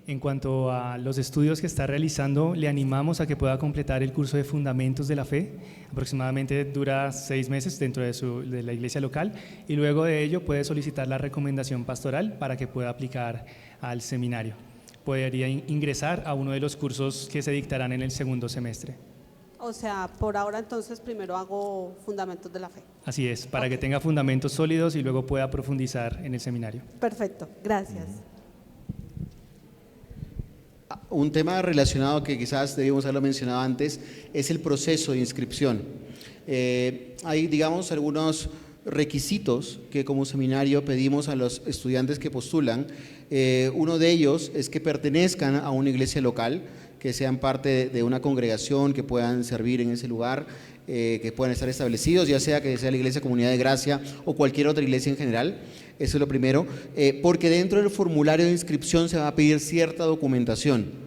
En cuanto a los estudios que está realizando, le animamos a que pueda completar el curso de Fundamentos de la Fe. Aproximadamente dura 6 meses dentro de la iglesia local, y luego de ello puede solicitar la recomendación pastoral para que pueda aplicar al seminario. Podría ingresar a uno de los cursos que se dictarán en el 2º semestre. O sea, por ahora entonces primero hago Fundamentos de la Fe. Así es, para que tenga fundamentos sólidos y luego pueda profundizar en el seminario. Perfecto, gracias. un tema relacionado que quizás debíamos haberlo mencionado antes es el proceso de inscripción. Hay, digamos, algunos requisitos que como seminario pedimos a los estudiantes que postulan. Uno de ellos es que pertenezcan a una iglesia local, que sean parte de una congregación, que puedan servir en ese lugar, que puedan estar establecidos, ya sea que sea la Iglesia Comunidad de Gracia o cualquier otra iglesia en general. Eso es lo primero, porque dentro del formulario de inscripción se va a pedir cierta documentación.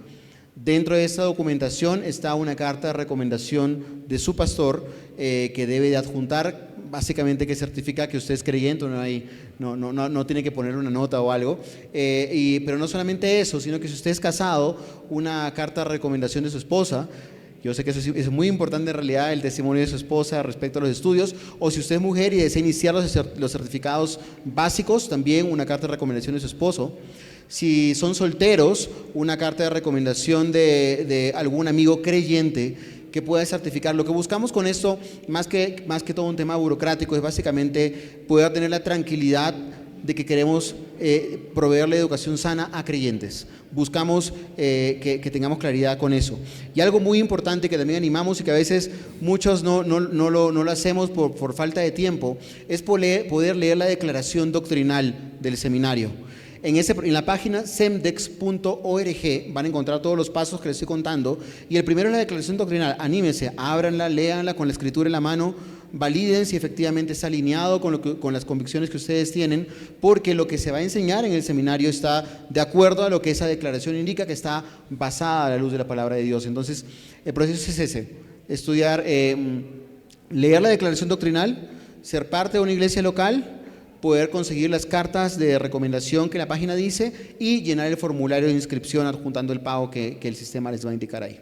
Dentro de esta documentación está una carta de recomendación de su pastor que debe de adjuntar, básicamente que certifica que usted es creyente, no tiene que poner una nota o algo, pero no solamente eso, sino que si usted es casado, una carta de recomendación de su esposa. Yo sé que eso es muy importante en realidad, el testimonio de su esposa respecto a los estudios, o si usted es mujer y desea iniciar los certificados básicos, también una carta de recomendación de su esposo. Si son solteros, una carta de recomendación de algún amigo creyente que pueda certificar. Lo que buscamos con esto, más que todo un tema burocrático, es básicamente poder tener la tranquilidad de que queremos proveerle educación sana a creyentes. Buscamos que tengamos claridad con eso. Y algo muy importante que también animamos y que a veces muchos no lo hacemos por falta de tiempo, es poder leer la declaración doctrinal del seminario. En la página semdex.org van a encontrar todos los pasos que les estoy contando, y el primero es la declaración doctrinal. Anímense, ábranla, léanla con la escritura en la mano, validen si efectivamente está alineado con las convicciones que ustedes tienen, porque lo que se va a enseñar en el seminario está de acuerdo a lo que esa declaración indica, que está basada a la luz de la palabra de Dios. Entonces, el proceso es ese: estudiar, leer la declaración doctrinal, ser parte de una iglesia local, poder conseguir las cartas de recomendación que la página dice y llenar el formulario de inscripción adjuntando el pago que el sistema les va a indicar ahí.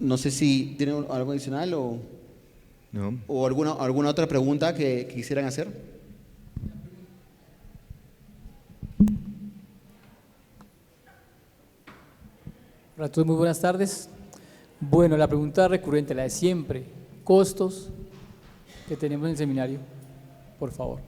No sé si tienen algo adicional o alguna otra pregunta que quisieran hacer. Hola a todos, muy buenas tardes. Bueno, la pregunta recurrente, la de siempre: costos que tenemos en el seminario, por favor.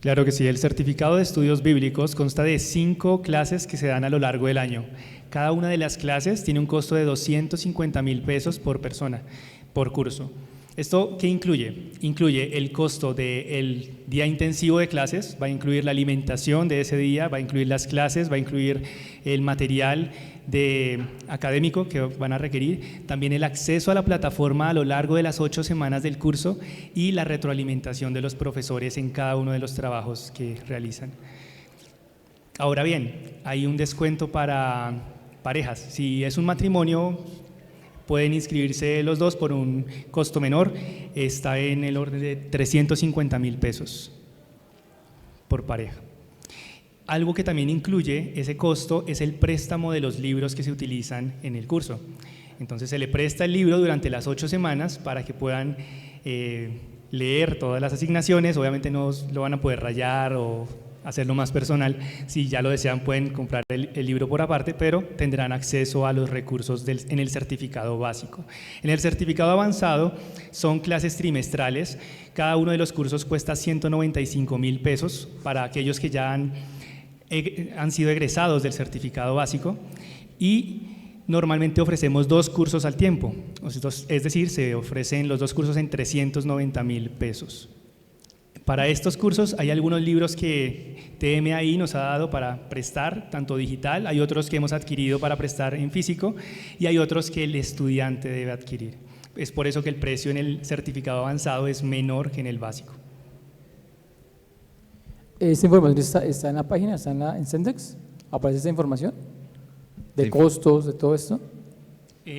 Claro que sí, el certificado de estudios bíblicos consta de 5 clases que se dan a lo largo del año. Cada una de las clases tiene un costo de 250,000 pesos por persona, por curso. ¿Esto qué incluye? Incluye el costo del día intensivo de clases, va a incluir la alimentación de ese día, va a incluir las clases, va a incluir el material académico que van a requerir, también el acceso a la plataforma a lo largo de las 8 semanas del curso y la retroalimentación de los profesores en cada uno de los trabajos que realizan. Ahora bien, hay un descuento para parejas. Si es un matrimonio, pueden inscribirse los dos por un costo menor, está en el orden de 350,000 pesos por pareja. Algo que también incluye ese costo es el préstamo de los libros que se utilizan en el curso. Entonces se le presta el libro durante las 8 semanas para que puedan leer todas las asignaciones. Obviamente no lo van a poder rayar o hacerlo más personal. Si ya lo desean, pueden comprar el libro por aparte, pero tendrán acceso a los recursos en el certificado básico. En el certificado avanzado son clases trimestrales. Cada uno de los cursos cuesta 195,000 pesos para aquellos que ya han sido egresados del certificado básico, y normalmente ofrecemos 2 cursos al tiempo, es decir, se ofrecen los 2 cursos en 390,000 pesos. Para estos cursos hay algunos libros que TMAI nos ha dado para prestar, tanto digital, hay otros que hemos adquirido para prestar en físico y hay otros que el estudiante debe adquirir. Es por eso que el precio en el certificado avanzado es menor que en el básico. ¿Esta información está en la página, está en Sendex? ¿Aparece esta información? ¿De sí, costos, de todo esto?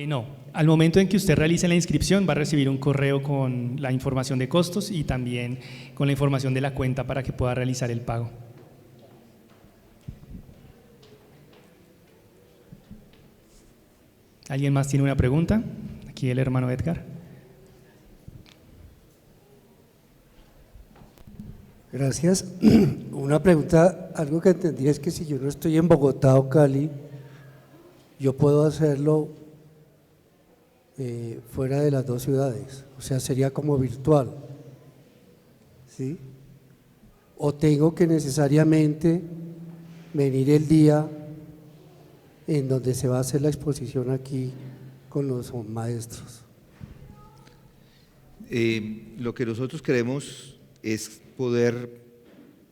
No, al momento en que usted realice la inscripción va a recibir un correo con la información de costos y también con la información de la cuenta para que pueda realizar el pago. ¿Alguien más tiene una pregunta? Aquí el hermano Edgar. Gracias. Una pregunta, algo que entendí es que si yo no estoy en Bogotá o Cali, yo puedo hacerlo fuera de las 2 ciudades, o sea, sería como virtual, ¿sí? O tengo que necesariamente venir el día en donde se va a hacer la exposición aquí con los maestros? Lo que nosotros queremos es poder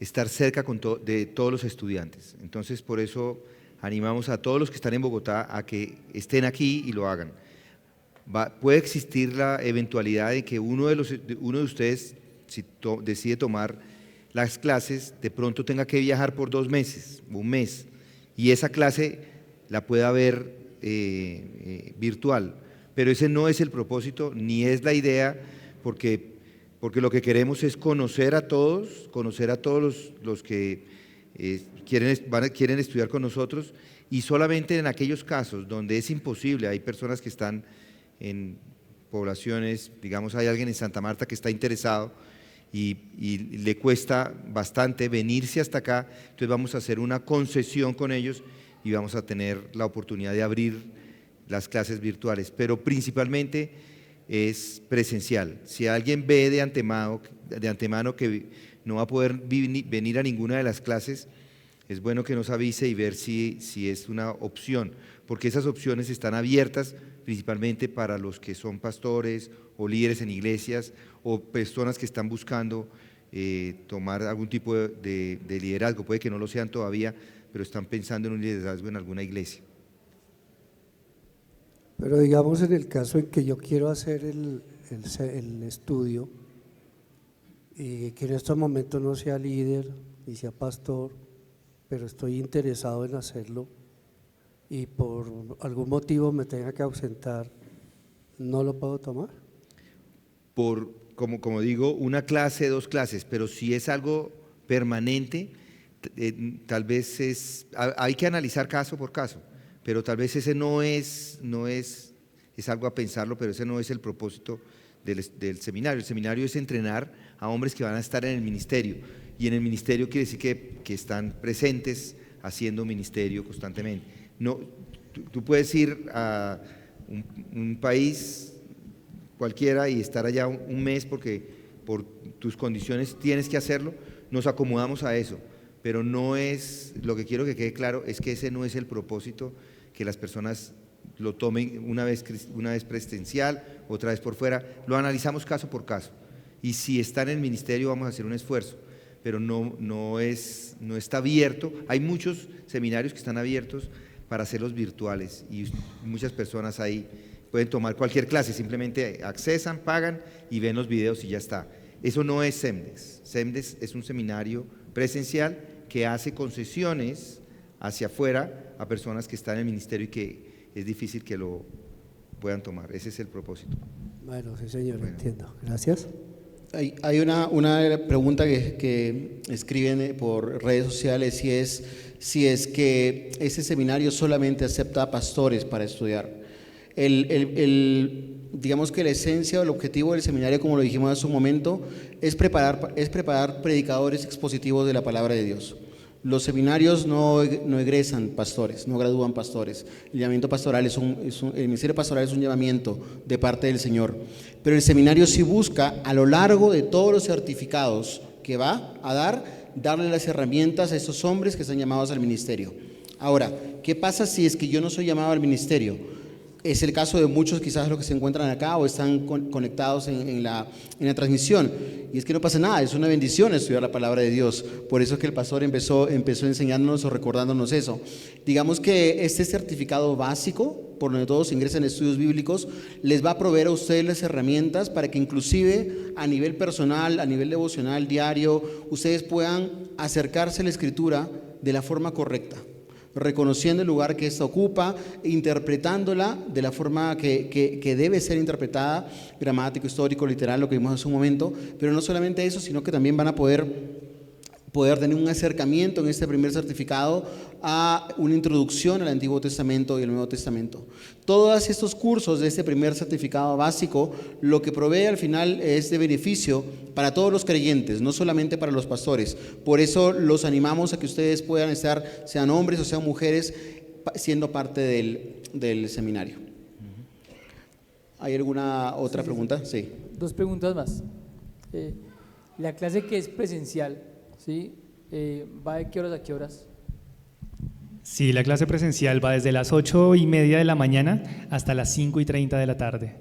estar cerca de todos los estudiantes. Entonces, por eso animamos a todos los que están en Bogotá a que estén aquí y lo hagan. Puede existir la eventualidad de que uno de ustedes, si decide tomar las clases, de pronto tenga que viajar por 2 meses, 1 mes, y esa clase la pueda ver virtual. Pero ese no es el propósito, ni es la idea, porque lo que queremos es conocer a todos los que quieren estudiar con nosotros, y solamente en aquellos casos donde es imposible, hay personas que están en poblaciones, digamos hay alguien en Santa Marta que está interesado y le cuesta bastante venirse hasta acá, entonces vamos a hacer una concesión con ellos y vamos a tener la oportunidad de abrir las clases virtuales, pero principalmente es presencial. Si alguien ve de antemano que no va a poder venir a ninguna de las clases, es bueno que nos avise y ver si es una opción, porque esas opciones están abiertas principalmente para los que son pastores o líderes en iglesias o personas que están buscando tomar algún tipo de liderazgo. Puede que no lo sean todavía, pero están pensando en un liderazgo en alguna iglesia. Pero digamos en el caso en que yo quiero hacer el estudio y que en estos momentos no sea líder ni sea pastor, pero estoy interesado en hacerlo y por algún motivo me tenga que ausentar, ¿no lo puedo tomar? Como digo, 1 clase, 2 clases, pero si es algo permanente, tal vez hay que analizar caso por caso, pero tal vez ese es algo a pensarlo, pero ese no es el propósito del seminario. El seminario es entrenar a hombres que van a estar en el ministerio, y en el ministerio quiere decir que están presentes haciendo ministerio constantemente. No, tú puedes ir a un país cualquiera y estar allá un mes porque por tus condiciones tienes que hacerlo, nos acomodamos a eso, pero no es, lo que quiero que quede claro es que ese no es el propósito, que las personas lo tomen una vez presencial, otra vez por fuera, lo analizamos caso por caso, y si está en el ministerio vamos a hacer un esfuerzo, pero no está abierto. Hay muchos seminarios que están abiertos para hacerlos virtuales y muchas personas ahí pueden tomar cualquier clase, simplemente accesan, pagan y ven los videos y ya está. Eso no es SEMDES. SEMDES es un seminario presencial que hace concesiones hacia afuera a personas que están en el ministerio y que es difícil que lo puedan tomar. Ese es el propósito. Bueno, sí señor, entiendo. Gracias. Hay una pregunta que escriben por redes sociales y es si es que ese seminario solamente acepta a pastores para estudiar. Digamos que la esencia o el objetivo del seminario, como lo dijimos hace un momento, es preparar predicadores expositivos de la palabra de Dios. Los seminarios no egresan pastores, no gradúan pastores. El llamamiento pastoral el ministerio pastoral es un llamamiento de parte del Señor. Pero el seminario sí busca, a lo largo de todos los certificados que va a darle las herramientas a esos hombres que están llamados al ministerio. Ahora, ¿qué pasa si es que yo no soy llamado al ministerio? Es el caso de muchos quizás los que se encuentran acá o están conectados en la transmisión. Y es que no pasa nada, es una bendición estudiar la palabra de Dios. Por eso es que el pastor empezó enseñándonos o recordándonos eso. Digamos que este certificado básico, por donde todos ingresan estudios bíblicos, les va a proveer a ustedes las herramientas para que inclusive a nivel personal, a nivel devocional, diario, ustedes puedan acercarse a la Escritura de la forma correcta, reconociendo el lugar que ésta ocupa, interpretándola de la forma que debe ser interpretada, gramático, histórico, literal, lo que vimos hace un momento, pero no solamente eso, sino que también van a poder tener un acercamiento en este primer certificado a una introducción al Antiguo Testamento y al Nuevo Testamento. Todos estos cursos de este primer certificado básico, lo que provee al final es de beneficio para todos los creyentes, no solamente para los pastores. Por eso los animamos a que ustedes puedan estar, sean hombres o sean mujeres, siendo parte del seminario. ¿Hay alguna otra pregunta? Sí. 2 preguntas más. La clase que es presencial, ¿sí? ¿Va de qué horas a qué horas? Sí, la clase presencial va desde las 8:30 de la mañana hasta las 5:30 de la tarde.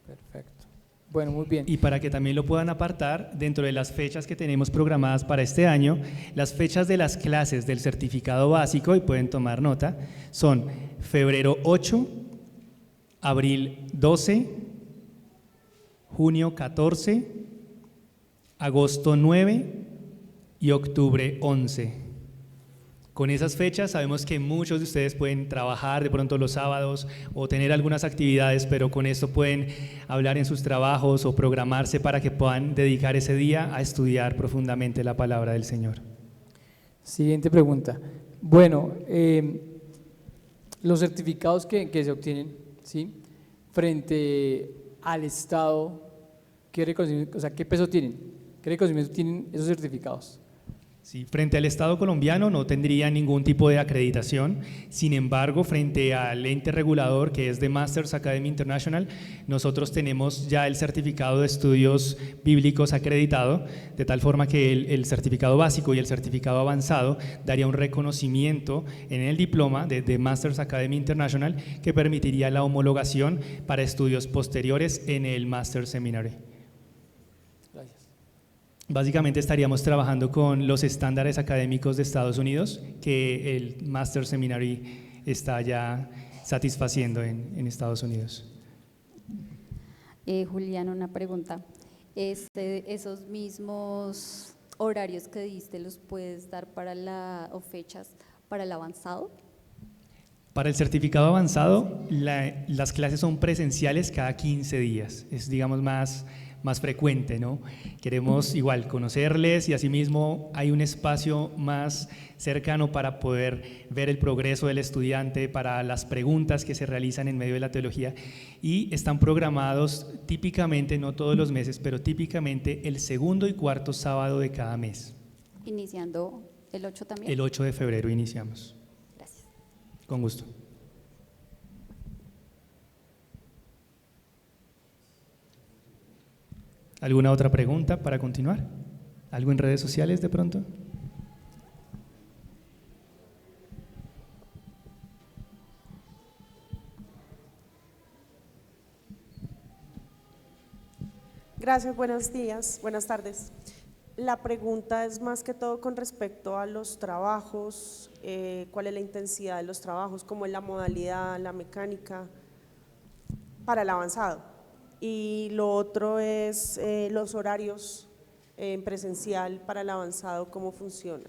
Perfecto. Bueno, muy bien. Y para que también lo puedan apartar, dentro de las fechas que tenemos programadas para este año, las fechas de las clases del certificado básico, y pueden tomar nota, son febrero 8, abril 12, junio 14, agosto 9 y octubre 11. Con esas fechas sabemos que muchos de ustedes pueden trabajar de pronto los sábados o tener algunas actividades, pero con esto pueden hablar en sus trabajos o programarse para que puedan dedicar ese día a estudiar profundamente la palabra del Señor. Siguiente pregunta. Bueno, los certificados que se obtienen, ¿sí? Frente al Estado, ¿qué reconocimiento, o sea, qué peso tienen? ¿Qué reconocimiento tienen esos certificados? Sí, frente al Estado colombiano no tendría ningún tipo de acreditación. Sin embargo, frente al ente regulador, que es de Masters Academy International, nosotros tenemos ya el certificado de estudios bíblicos acreditado, de tal forma que el certificado básico y el certificado avanzado daría un reconocimiento en el diploma de Masters Academy International que permitiría la homologación para estudios posteriores en el Master Seminary. Gracias. Básicamente estaríamos trabajando con los estándares académicos de Estados Unidos que el Master Seminary está ya satisfaciendo en Estados Unidos. Julián, una pregunta. ¿Esos mismos horarios que diste los puedes dar para o fechas para el avanzado? Para el certificado avanzado, las clases son presenciales cada 15 días. Es, digamos, más frecuente, ¿no? Queremos igual conocerles y asimismo hay un espacio más cercano para poder ver el progreso del estudiante, para las preguntas que se realizan en medio de la teología, y están programados típicamente, no todos los meses, pero típicamente el segundo y cuarto sábado de cada mes. ¿Iniciando el 8 también? El 8 de febrero iniciamos. Gracias. Con gusto. ¿Alguna otra pregunta para continuar? ¿Algo en redes sociales de pronto? Gracias, buenos días, buenas tardes. La pregunta es más que todo con respecto a los trabajos, cuál es la intensidad de los trabajos, cómo es la modalidad, la mecánica para el avanzado. Y lo otro es los horarios en presencial para el avanzado, ¿cómo funciona?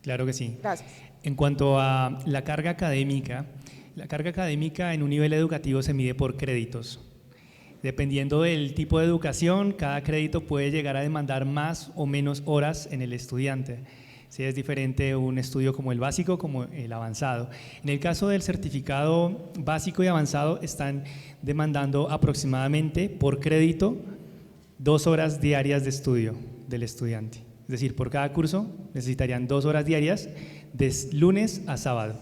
Claro que sí. Gracias. En cuanto a la carga académica en un nivel educativo se mide por créditos. Dependiendo del tipo de educación, cada crédito puede llegar a demandar más o menos horas en el estudiante. Sí, es diferente un estudio como el básico como el avanzado. En el caso del certificado básico y avanzado están demandando aproximadamente por crédito 2 horas diarias de estudio del estudiante. Es decir, por cada curso necesitarían 2 horas diarias de lunes a sábado.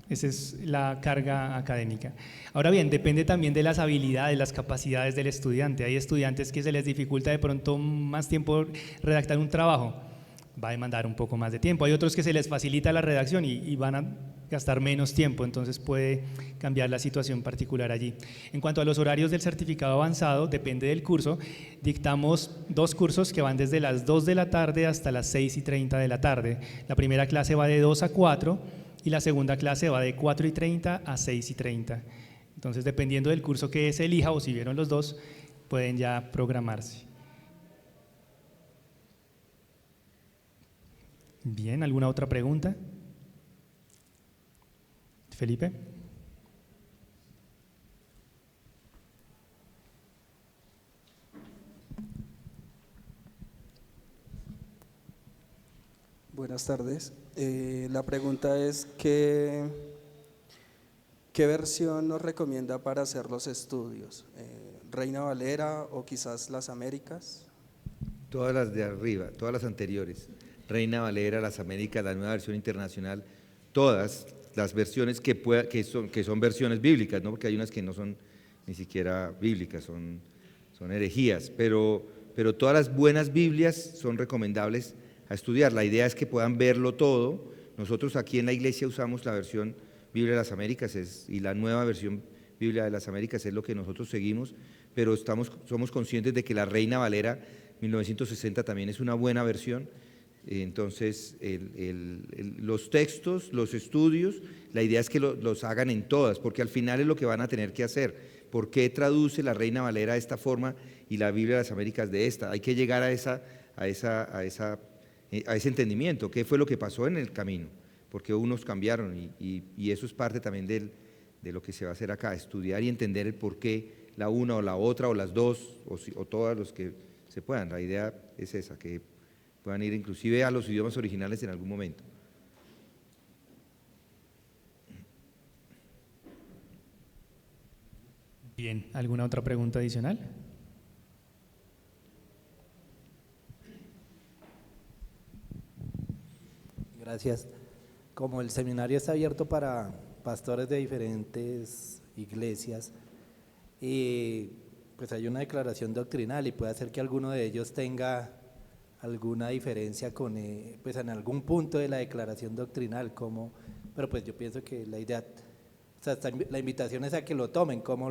Esa es la carga académica. Ahora bien, depende también de las habilidades, las capacidades del estudiante. Hay estudiantes que se les dificulta de pronto más tiempo redactar un trabajo, va a demandar un poco más de tiempo. Hay otros que se les facilita la redacción y van a gastar menos tiempo, entonces puede cambiar la situación particular allí. En cuanto a los horarios del certificado avanzado, depende del curso. Dictamos 2 cursos que van desde las 2 de la tarde hasta las 6:30 de la tarde. La primera clase va de 2 a 4 y la segunda clase va de 4:30 a 6:30. Entonces, dependiendo del curso que se elija o si vieron los dos, pueden ya programarse. Bien, ¿alguna otra pregunta? Felipe. Buenas tardes. La pregunta es ¿qué versión nos recomienda para hacer los estudios? ¿Reina Valera o quizás las Américas? Todas las de arriba, todas las anteriores. Reina Valera, las Américas, la nueva versión internacional, todas las versiones que son versiones bíblicas, ¿no? Porque hay unas que no son ni siquiera bíblicas, son herejías, pero todas las buenas Biblias son recomendables a estudiar. La idea es que puedan verlo todo, Nosotros aquí en la iglesia usamos la versión Biblia de las Américas y la nueva versión Biblia de las Américas es lo que nosotros seguimos, pero somos conscientes de que la Reina Valera 1960 también es una buena versión. Entonces, los textos, los estudios, la idea es que los hagan en todas, porque al final es lo que van a tener que hacer. ¿Por qué traduce la Reina Valera de esta forma y la Biblia de las Américas de esta? Hay que llegar a ese entendimiento. ¿Qué fue lo que pasó en el camino? Porque unos cambiaron y eso es parte también de lo que se va a hacer acá, estudiar y entender el por qué la una o la otra o las dos o todas los que se puedan. La idea es esa, que puedan ir inclusive a los idiomas originales en algún momento. Bien, ¿alguna otra pregunta adicional? Gracias. Como el seminario está abierto para pastores de diferentes iglesias, pues hay una declaración doctrinal y puede ser que alguno de ellos tenga alguna diferencia con, pues en algún punto de la declaración doctrinal, pero pues yo pienso que la idea, o sea, la invitación es a que lo tomen, ¿cómo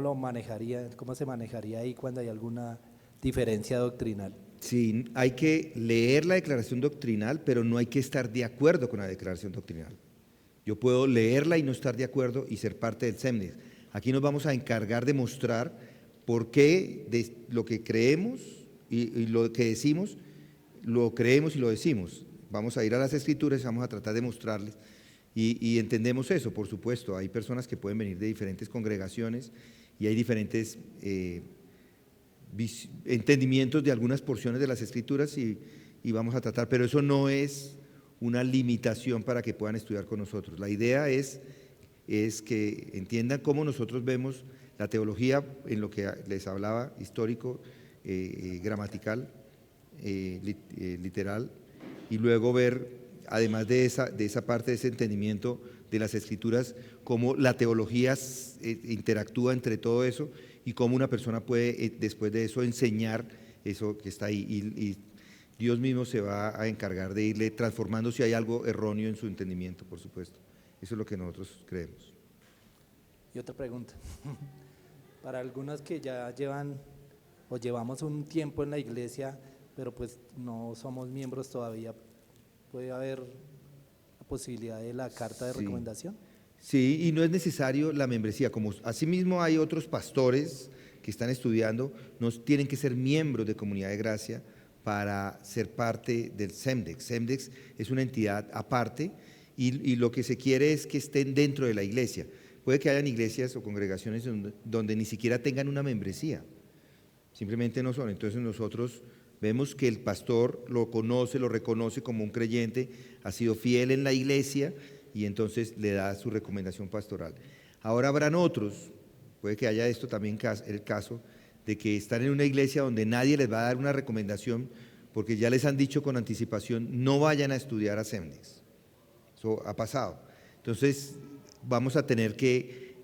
se manejaría ahí cuando hay alguna diferencia doctrinal? Sí, hay que leer la declaración doctrinal, pero no hay que estar de acuerdo con la declaración doctrinal. Yo puedo leerla y no estar de acuerdo y ser parte del SEMDEX. Aquí nos vamos a encargar de mostrar por qué de lo que creemos y lo que decimos, lo creemos y lo decimos. Vamos a ir a las Escrituras y vamos a tratar de mostrarles. Y entendemos eso, por supuesto. Hay personas que pueden venir de diferentes congregaciones y hay diferentes entendimientos de algunas porciones de las Escrituras y vamos a tratar, pero eso no es una limitación para que puedan estudiar con nosotros. La idea es que entiendan cómo nosotros vemos la teología en lo que les hablaba, histórico, gramatical, literal, y luego ver, además de esa parte de ese entendimiento de las Escrituras, cómo la teología interactúa entre todo eso y cómo una persona puede después de eso enseñar eso que está ahí y Dios mismo se va a encargar de irle transformando si hay algo erróneo en su entendimiento, por supuesto. Eso es lo que nosotros creemos. Y otra pregunta, para algunos que ya llevamos un tiempo en la iglesia, pero pues no somos miembros todavía, ¿puede haber la posibilidad de la carta de recomendación? Sí, y no es necesario la membresía, como asimismo hay otros pastores que están estudiando, no tienen que ser miembros de Comunidad de Gracia para ser parte del SEMDEX. SEMDEX es una entidad aparte y lo que se quiere es que estén dentro de la iglesia. Puede que hayan iglesias o congregaciones donde ni siquiera tengan una membresía, simplemente no son. Entonces nosotros vemos que el pastor lo conoce, lo reconoce como un creyente, ha sido fiel en la iglesia y entonces le da su recomendación pastoral. Ahora habrán otros, puede que haya esto también el caso, de que están en una iglesia donde nadie les va a dar una recomendación porque ya les han dicho con anticipación, no vayan a estudiar a SEMDEX. Eso ha pasado. Entonces vamos a tener que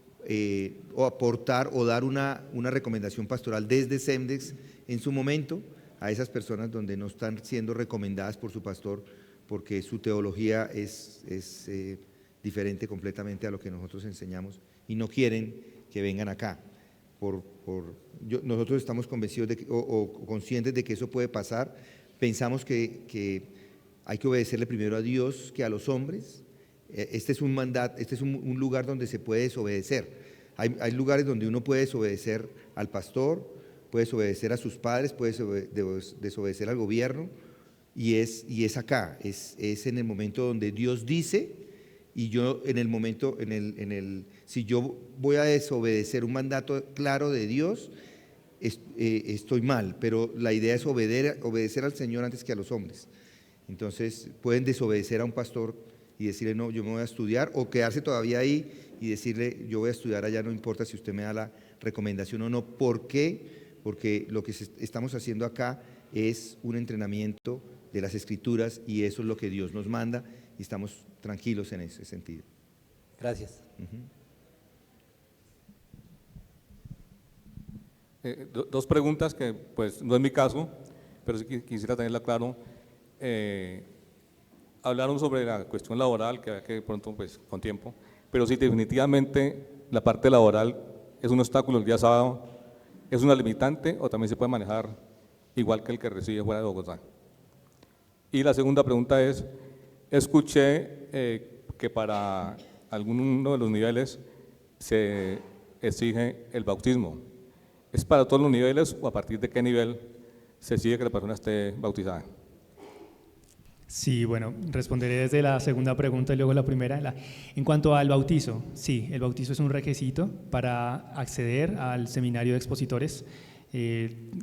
o aportar o dar una recomendación pastoral desde SEMDEX en su momento a esas personas donde no están siendo recomendadas por su pastor porque su teología es diferente completamente a lo que nosotros enseñamos y no quieren que vengan acá. Nosotros estamos convencidos o conscientes de que eso puede pasar. Pensamos que hay que obedecerle primero a Dios que a los hombres. Este es un mandato, este es un lugar donde se puede desobedecer. Hay lugares donde uno puede desobedecer al pastor, puede desobedecer a sus padres, puede desobedecer al gobierno, y es acá, es en el momento donde Dios dice, y yo en el momento, si yo voy a desobedecer un mandato claro de Dios, estoy mal, pero la idea es obedecer al Señor antes que a los hombres. Entonces pueden desobedecer a un pastor y decirle, no, yo me voy a estudiar, o quedarse todavía ahí y decirle, yo voy a estudiar allá, no importa si usted me da la recomendación o no. ¿Por qué? Porque lo que estamos haciendo acá es un entrenamiento de las Escrituras y eso es lo que Dios nos manda y estamos tranquilos en ese sentido. Gracias. Dos preguntas que pues no es mi caso, pero sí quisiera tenerla claro. hablaron sobre la cuestión laboral, que pronto, pues, con tiempo, pero sí, definitivamente la parte laboral es un obstáculo el día sábado, es una limitante o también se puede manejar igual que el que reside fuera de Bogotá. Y la segunda pregunta es, escuché que para alguno de los niveles se exige el bautismo. ¿Es para todos los niveles o a partir de qué nivel se exige que la persona esté bautizada? Sí, bueno, responderé desde la segunda pregunta y luego la primera. En cuanto al bautizo, sí, el bautizo es un requisito para acceder al seminario de expositores.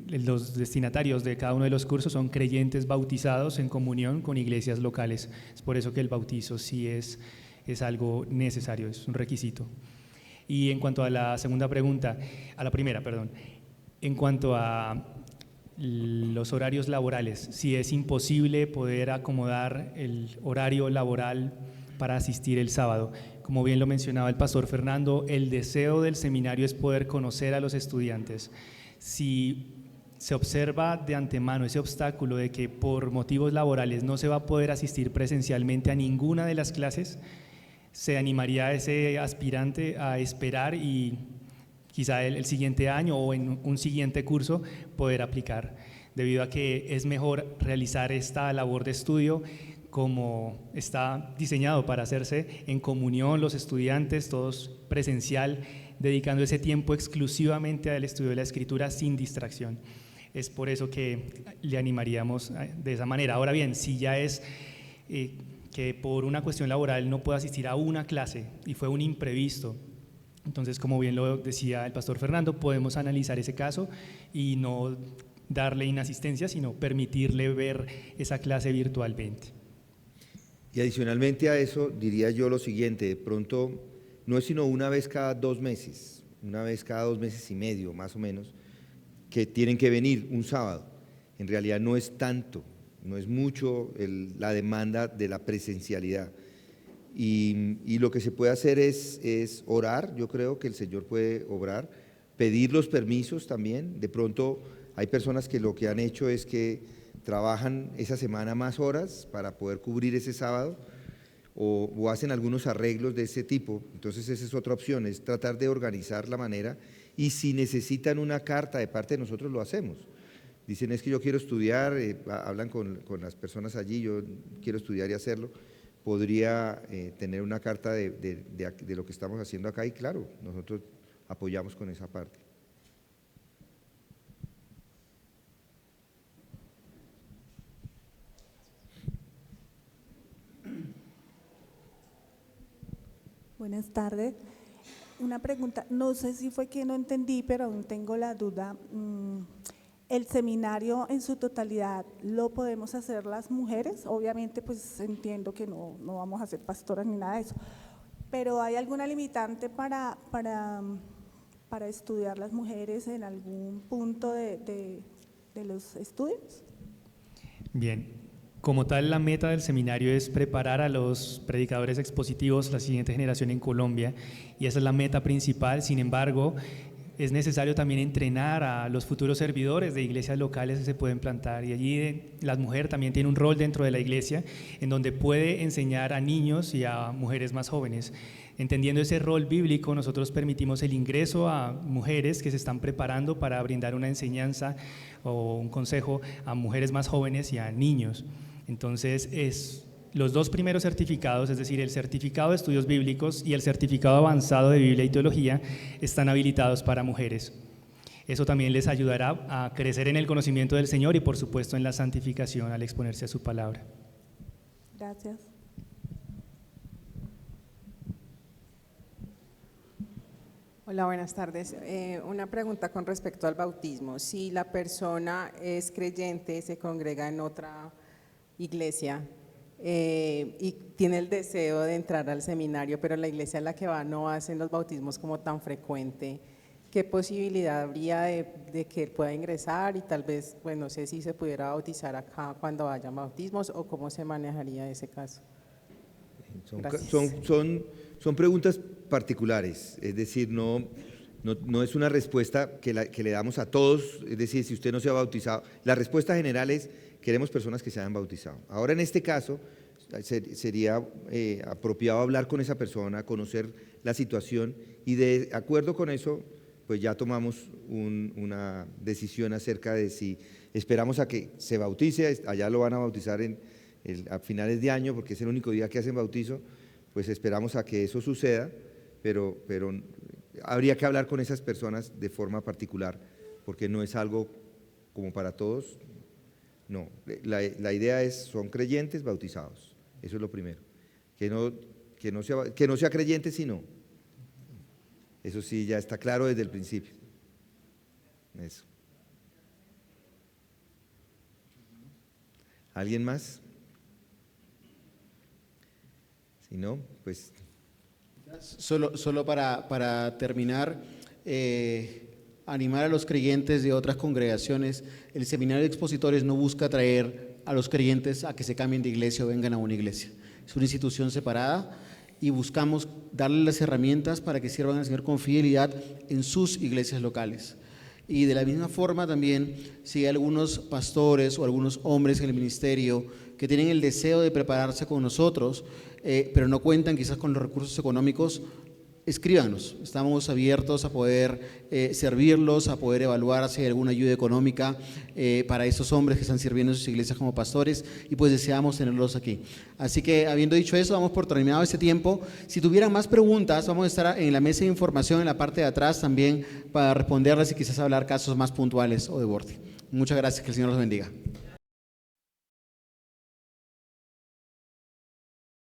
Los destinatarios de cada uno de los cursos son creyentes bautizados en comunión con iglesias locales. Es por eso que el bautizo sí es algo necesario, es un requisito. Y en cuanto a la segunda pregunta, a la primera, perdón, en cuanto a los horarios laborales, si es imposible poder acomodar el horario laboral para asistir el sábado. Como bien lo mencionaba el pastor Fernando, el deseo del seminario es poder conocer a los estudiantes. Si se observa de antemano ese obstáculo de que por motivos laborales no se va a poder asistir presencialmente a ninguna de las clases, se animaría a ese aspirante a esperar y quizá el siguiente año o en un siguiente curso poder aplicar, debido a que es mejor realizar esta labor de estudio como está diseñado para hacerse en comunión, los estudiantes, todos presencial, dedicando ese tiempo exclusivamente al estudio de la Escritura sin distracción. Es por eso que le animaríamos de esa manera. Ahora bien, si ya es que por una cuestión laboral no puede asistir a una clase y fue un imprevisto, entonces, como bien lo decía el pastor Fernando, podemos analizar ese caso y no darle inasistencia, sino permitirle ver esa clase virtualmente. Y adicionalmente a eso diría yo lo siguiente, de pronto no es sino una vez cada 2 meses, una vez cada 2 meses y medio más o menos, que tienen que venir un sábado. En realidad no es tanto, no es mucho la demanda de la presencialidad. Y lo que se puede hacer es orar, yo creo que el Señor puede obrar, pedir los permisos también. De pronto hay personas que lo que han hecho es que trabajan esa semana más horas para poder cubrir ese sábado o hacen algunos arreglos de ese tipo. Entonces esa es otra opción, es tratar de organizar la manera, y si necesitan una carta de parte de nosotros lo hacemos. Dicen, es que yo quiero estudiar, hablan con las personas allí, yo quiero estudiar y hacerlo. Podría tener una carta de lo que estamos haciendo acá, y claro, nosotros apoyamos con esa parte. Buenas tardes. Una pregunta, no sé si fue que no entendí, pero aún tengo la duda. ¿El seminario en su totalidad lo podemos hacer las mujeres? Obviamente, pues entiendo que no vamos a ser pastoras ni nada de eso, pero ¿hay alguna limitante para estudiar las mujeres en algún punto de los estudios? Bien. Como tal, la meta del seminario es preparar a los predicadores expositivos, la siguiente generación en Colombia, y esa es la meta principal. Sin embargo, es necesario también entrenar a los futuros servidores de iglesias locales que se pueden plantar, y allí la mujer también tiene un rol dentro de la iglesia en donde puede enseñar a niños y a mujeres más jóvenes. Entendiendo ese rol bíblico, nosotros permitimos el ingreso a mujeres que se están preparando para brindar una enseñanza o un consejo a mujeres más jóvenes y a niños. Entonces, los 2 primeros certificados, es decir, el certificado de estudios bíblicos y el certificado avanzado de Biblia y teología, están habilitados para mujeres. Eso también les ayudará a crecer en el conocimiento del Señor y, por supuesto, en la santificación al exponerse a su palabra. Gracias. Hola, buenas tardes. Una pregunta con respecto al bautismo. Si la persona es creyente, se congrega en otra iglesia y tiene el deseo de entrar al seminario, pero la iglesia a la que va no hacen los bautismos como tan frecuente, ¿qué posibilidad habría de que él pueda ingresar? Y tal vez, pues no sé si se pudiera bautizar acá cuando hayan bautismos, o cómo se manejaría ese caso. Son preguntas particulares, es decir, no es una respuesta que le damos a todos, es decir, si usted no se ha bautizado. La respuesta general es: queremos personas que se hayan bautizado. Ahora, en este caso, sería apropiado hablar con esa persona, conocer la situación y de acuerdo con eso, pues ya tomamos una decisión acerca de si esperamos a que se bautice, allá lo van a bautizar a finales de año porque es el único día que hacen bautizo, pues esperamos a que eso suceda, pero habría que hablar con esas personas de forma particular porque no es algo como para todos, no, la idea es, son creyentes bautizados, eso es lo primero, que no sea creyente sino, eso sí ya está claro desde el principio, eso. ¿Alguien más? Si no, pues... Solo para terminar, animar a los creyentes de otras congregaciones. El seminario de expositores no busca traer a los creyentes a que se cambien de iglesia o vengan a una iglesia. Es una institución separada y buscamos darles las herramientas para que sirvan al Señor con fidelidad en sus iglesias locales. Y de la misma forma también, si hay algunos pastores o algunos hombres en el ministerio que tienen el deseo de prepararse con nosotros, pero no cuentan quizás con los recursos económicos, escríbanos, estamos abiertos a poder servirlos, a poder evaluar si hay alguna ayuda económica para esos hombres que están sirviendo en sus iglesias como pastores y pues deseamos tenerlos aquí. Así que habiendo dicho eso, damos por terminado este tiempo. Si tuvieran más preguntas, vamos a estar en la mesa de información en la parte de atrás también para responderles y quizás hablar casos más puntuales o de borde. Muchas gracias, que el Señor los bendiga.